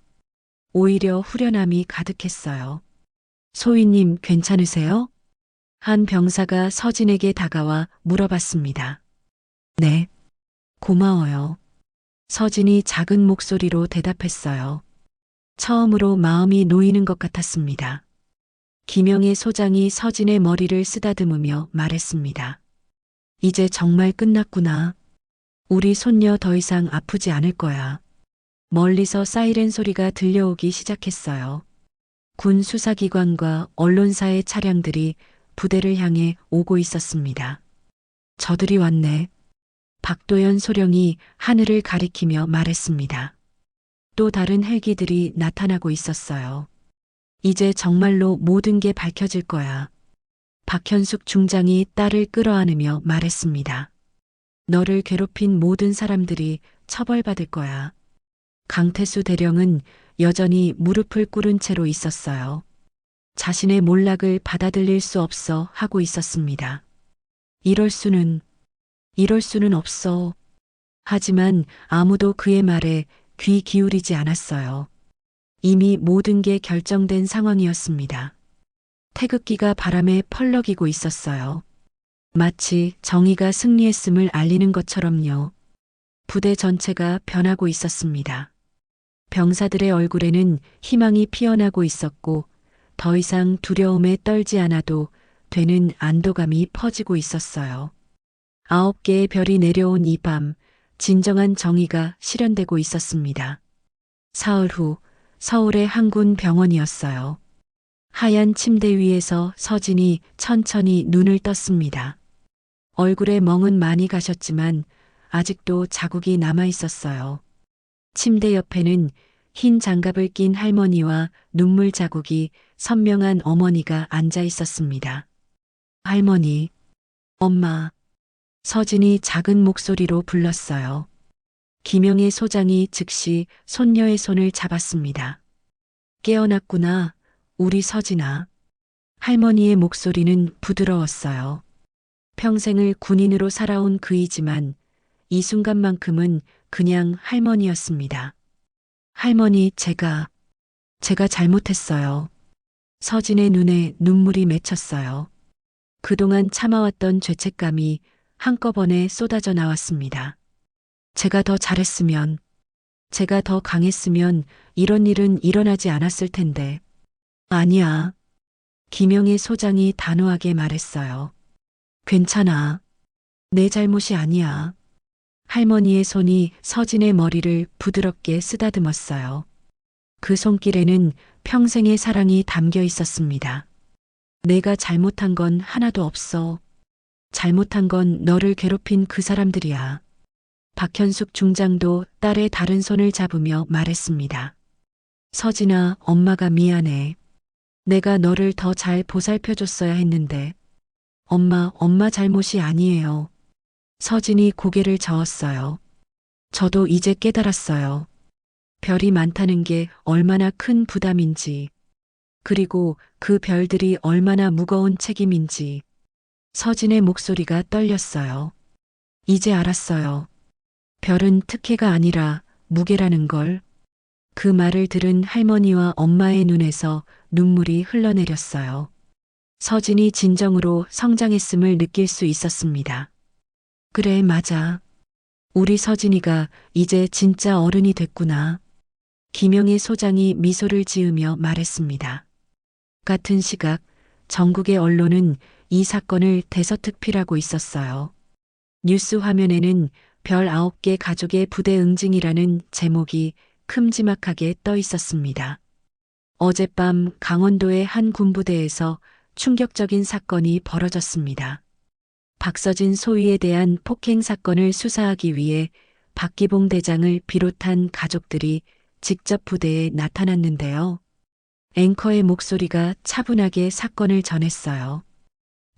오히려 후련함이 가득했어요. 소위님 괜찮으세요? 한 병사가 서진에게 다가와 물어봤습니다. 네. 고마워요. 서진이 작은 목소리로 대답했어요. 처음으로 마음이 놓이는 것 같았습니다. 김영애 소장이 서진의 머리를 쓰다듬으며 말했습니다. 이제 정말 끝났구나. 우리 손녀 더 이상 아프지 않을 거야. 멀리서 사이렌 소리가 들려오기 시작했어요. 군 수사기관과 언론사의 차량들이 부대를 향해 오고 있었습니다. 저들이 왔네. 박도연 소령이 하늘을 가리키며 말했습니다. 또 다른 헬기들이 나타나고 있었어요. 이제 정말로 모든 게 밝혀질 거야. 박현숙 중장이 딸을 끌어안으며 말했습니다. 너를 괴롭힌 모든 사람들이 처벌받을 거야. 강태수 대령은 여전히 무릎을 꿇은 채로 있었어요. 자신의 몰락을 받아들일 수 없어 하고 있었습니다. 이럴 수는 없어. 하지만 아무도 그의 말에 귀 기울이지 않았어요. 이미 모든 게 결정된 상황이었습니다. 태극기가 바람에 펄럭이고 있었어요. 마치 정의가 승리했음을 알리는 것처럼요. 부대 전체가 변하고 있었습니다. 병사들의 얼굴에는 희망이 피어나고 있었고 더 이상 두려움에 떨지 않아도 되는 안도감이 퍼지고 있었어요. 9개의 별이 내려온 이 밤, 진정한 정의가 실현되고 있었습니다. 사흘 후 서울의 한 군 병원이었어요. 하얀 침대 위에서 서진이 천천히 눈을 떴습니다. 얼굴에 멍은 많이 가셨지만 아직도 자국이 남아 있었어요. 침대 옆에는 흰 장갑을 낀 할머니와 눈물 자국이 선명한 어머니가 앉아 있었습니다. 할머니, 엄마. 서진이 작은 목소리로 불렀어요. 김영애 소장이 즉시 손녀의 손을 잡았습니다. 깨어났구나, 우리 서진아. 할머니의 목소리는 부드러웠어요. 평생을 군인으로 살아온 그이지만 이 순간만큼은 그냥 할머니였습니다. 할머니, 제가 잘못했어요. 서진의 눈에 눈물이 맺혔어요. 그동안 참아왔던 죄책감이 한꺼번에 쏟아져 나왔습니다. 제가 더 잘했으면, 제가 더 강했으면 이런 일은 일어나지 않았을 텐데. 아니야. 김영애 소장이 단호하게 말했어요. 괜찮아. 내 잘못이 아니야. 할머니의 손이 서진의 머리를 부드럽게 쓰다듬었어요. 그 손길에는 평생의 사랑이 담겨 있었습니다. 내가 잘못한 건 하나도 없어. 잘못한 건 너를 괴롭힌 그 사람들이야. 박현숙 중장도 딸의 다른 손을 잡으며 말했습니다. 서진아, 엄마가 미안해. 내가 너를 더 잘 보살펴줬어야 했는데. 엄마 잘못이 아니에요. 서진이 고개를 저었어요. 저도 이제 깨달았어요. 별이 많다는 게 얼마나 큰 부담인지, 그리고 그 별들이 얼마나 무거운 책임인지. 서진의 목소리가 떨렸어요. 이제 알았어요. 별은 특혜가 아니라 무게라는 걸. 그 말을 들은 할머니와 엄마의 눈에서 눈물이 흘러내렸어요. 서진이 진정으로 성장했음을 느낄 수 있었습니다. 그래, 맞아. 우리 서진이가 이제 진짜 어른이 됐구나. 김영희 소장이 미소를 지으며 말했습니다. 같은 시각 전국의 언론은 이 사건을 대서특필하고 있었어요. 뉴스 화면에는 별 9개 가족의 부대 응징이라는 제목이 큼지막하게 떠 있었습니다. 어젯밤 강원도의 한 군부대에서 충격적인 사건이 벌어졌습니다. 박서진 소위에 대한 폭행 사건을 수사하기 위해 박기봉 대장을 비롯한 가족들이 직접 부대에 나타났는데요. 앵커의 목소리가 차분하게 사건을 전했어요.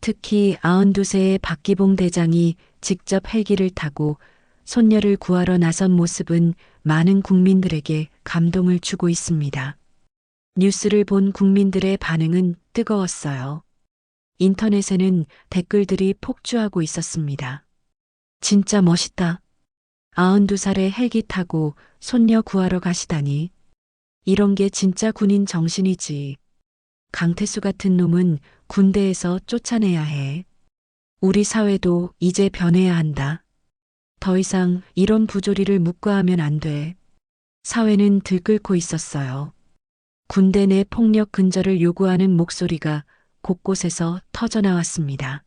특히 92세의 박기봉 대장이 직접 헬기를 타고 손녀를 구하러 나선 모습은 많은 국민들에게 감동을 주고 있습니다. 뉴스를 본 국민들의 반응은 뜨거웠어요. 인터넷에는 댓글들이 폭주하고 있었습니다. 진짜 멋있다. 92살에 헬기 타고 손녀 구하러 가시다니. 이런 게 진짜 군인 정신이지. 강태수 같은 놈은 군대에서 쫓아내야 해. 우리 사회도 이제 변해야 한다. 더 이상 이런 부조리를 묵과하면 안 돼. 사회는 들끓고 있었어요. 군대 내 폭력 근절을 요구하는 목소리가 곳곳에서 터져나왔습니다.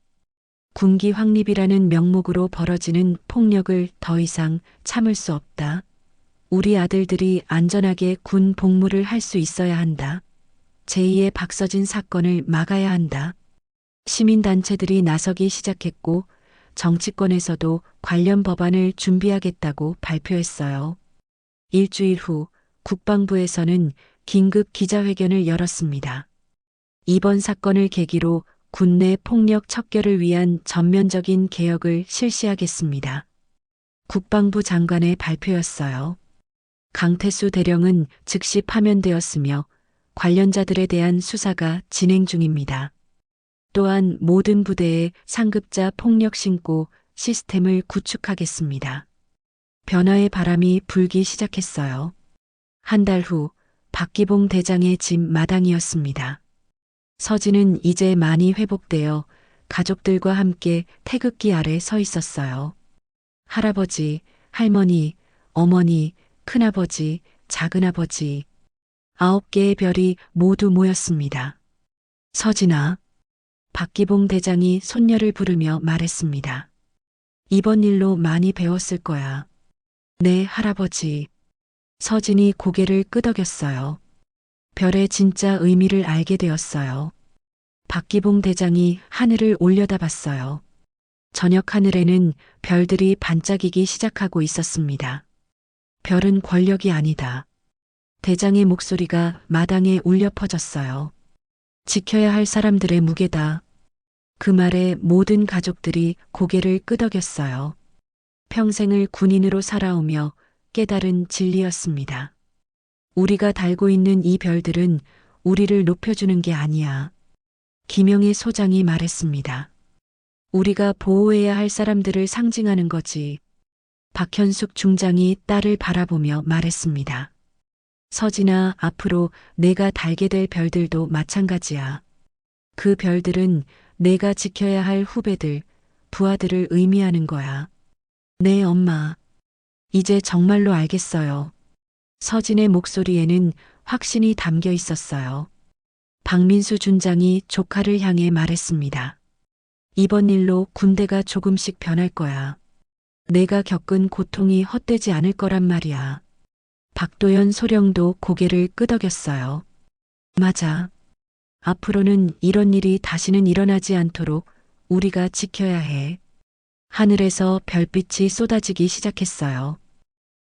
군기 확립이라는 명목으로 벌어지는 폭력을 더 이상 참을 수 없다. 우리 아들들이 안전하게 군 복무를 할 수 있어야 한다. 제2의 박서진 사건을 막아야 한다. 시민단체들이 나서기 시작했고 정치권에서도 관련 법안을 준비하겠다고 발표했어요. 일주일 후 국방부에서는 긴급 기자회견을 열었습니다. 이번 사건을 계기로 군내 폭력 척결을 위한 전면적인 개혁을 실시하겠습니다. 국방부 장관의 발표였어요. 강태수 대령은 즉시 파면되었으며 관련자들에 대한 수사가 진행 중입니다. 또한 모든 부대에 상급자 폭력 신고 시스템을 구축하겠습니다. 변화의 바람이 불기 시작했어요. 한 달 후 박기봉 대장의 집 마당이었습니다. 서진은 이제 많이 회복되어 가족들과 함께 태극기 아래 서 있었어요. 할아버지, 할머니, 어머니, 큰아버지, 작은아버지, 9개의 별이 모두 모였습니다. 서진아, 박기봉 대장이 손녀를 부르며 말했습니다. 이번 일로 많이 배웠을 거야. 네, 할아버지. 서진이 고개를 끄덕였어요. 별의 진짜 의미를 알게 되었어요. 박기봉 대장이 하늘을 올려다봤어요. 저녁 하늘에는 별들이 반짝이기 시작하고 있었습니다. 별은 권력이 아니다. 대장의 목소리가 마당에 울려 퍼졌어요. 지켜야 할 사람들의 무게다. 그 말에 모든 가족들이 고개를 끄덕였어요. 평생을 군인으로 살아오며 깨달은 진리였습니다. 우리가 달고 있는 이 별들은 우리를 높여주는 게 아니야. 김영희 소장이 말했습니다. 우리가 보호해야 할 사람들을 상징하는 거지. 박현숙 중장이 딸을 바라보며 말했습니다. 서진아, 앞으로 내가 달게 될 별들도 마찬가지야. 그 별들은 내가 지켜야 할 후배들, 부하들을 의미하는 거야. 네, 엄마. 이제 정말로 알겠어요. 서진의 목소리에는 확신이 담겨 있었어요. 박민수 준장이 조카를 향해 말했습니다. 이번 일로 군대가 조금씩 변할 거야. 내가 겪은 고통이 헛되지 않을 거란 말이야. 박도연 소령도 고개를 끄덕였어요. 맞아. 앞으로는 이런 일이 다시는 일어나지 않도록 우리가 지켜야 해. 하늘에서 별빛이 쏟아지기 시작했어요.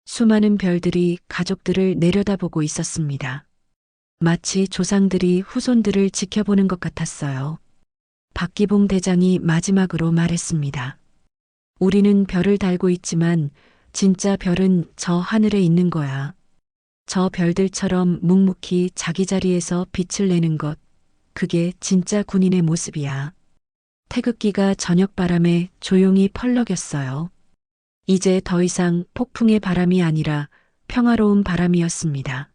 수많은 별들이 가족들을 내려다보고 있었습니다. 마치 조상들이 후손들을 지켜보는 것 같았어요. 박기봉 대장이 마지막으로 말했습니다. 우리는 별을 달고 있지만 진짜 별은 저 하늘에 있는 거야. 저 별들처럼 묵묵히 자기 자리에서 빛을 내는 것, 그게 진짜 군인의 모습이야. 태극기가 저녁바람에 조용히 펄럭였어요. 이제 더 이상 폭풍의 바람이 아니라 평화로운 바람이었습니다.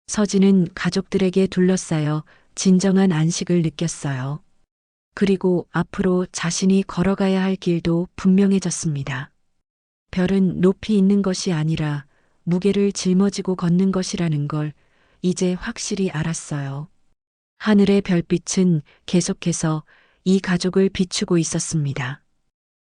서진은 가족들에게 둘러싸여 진정한 안식을 느꼈어요. 그리고 앞으로 자신이 걸어가야 할 길도 분명해졌습니다. 별은 높이 있는 것이 아니라 무게를 짊어지고 걷는 것이라는 걸 이제 확실히 알았어요. 하늘의 별빛은 계속해서 이 가족을 비추고 있었습니다.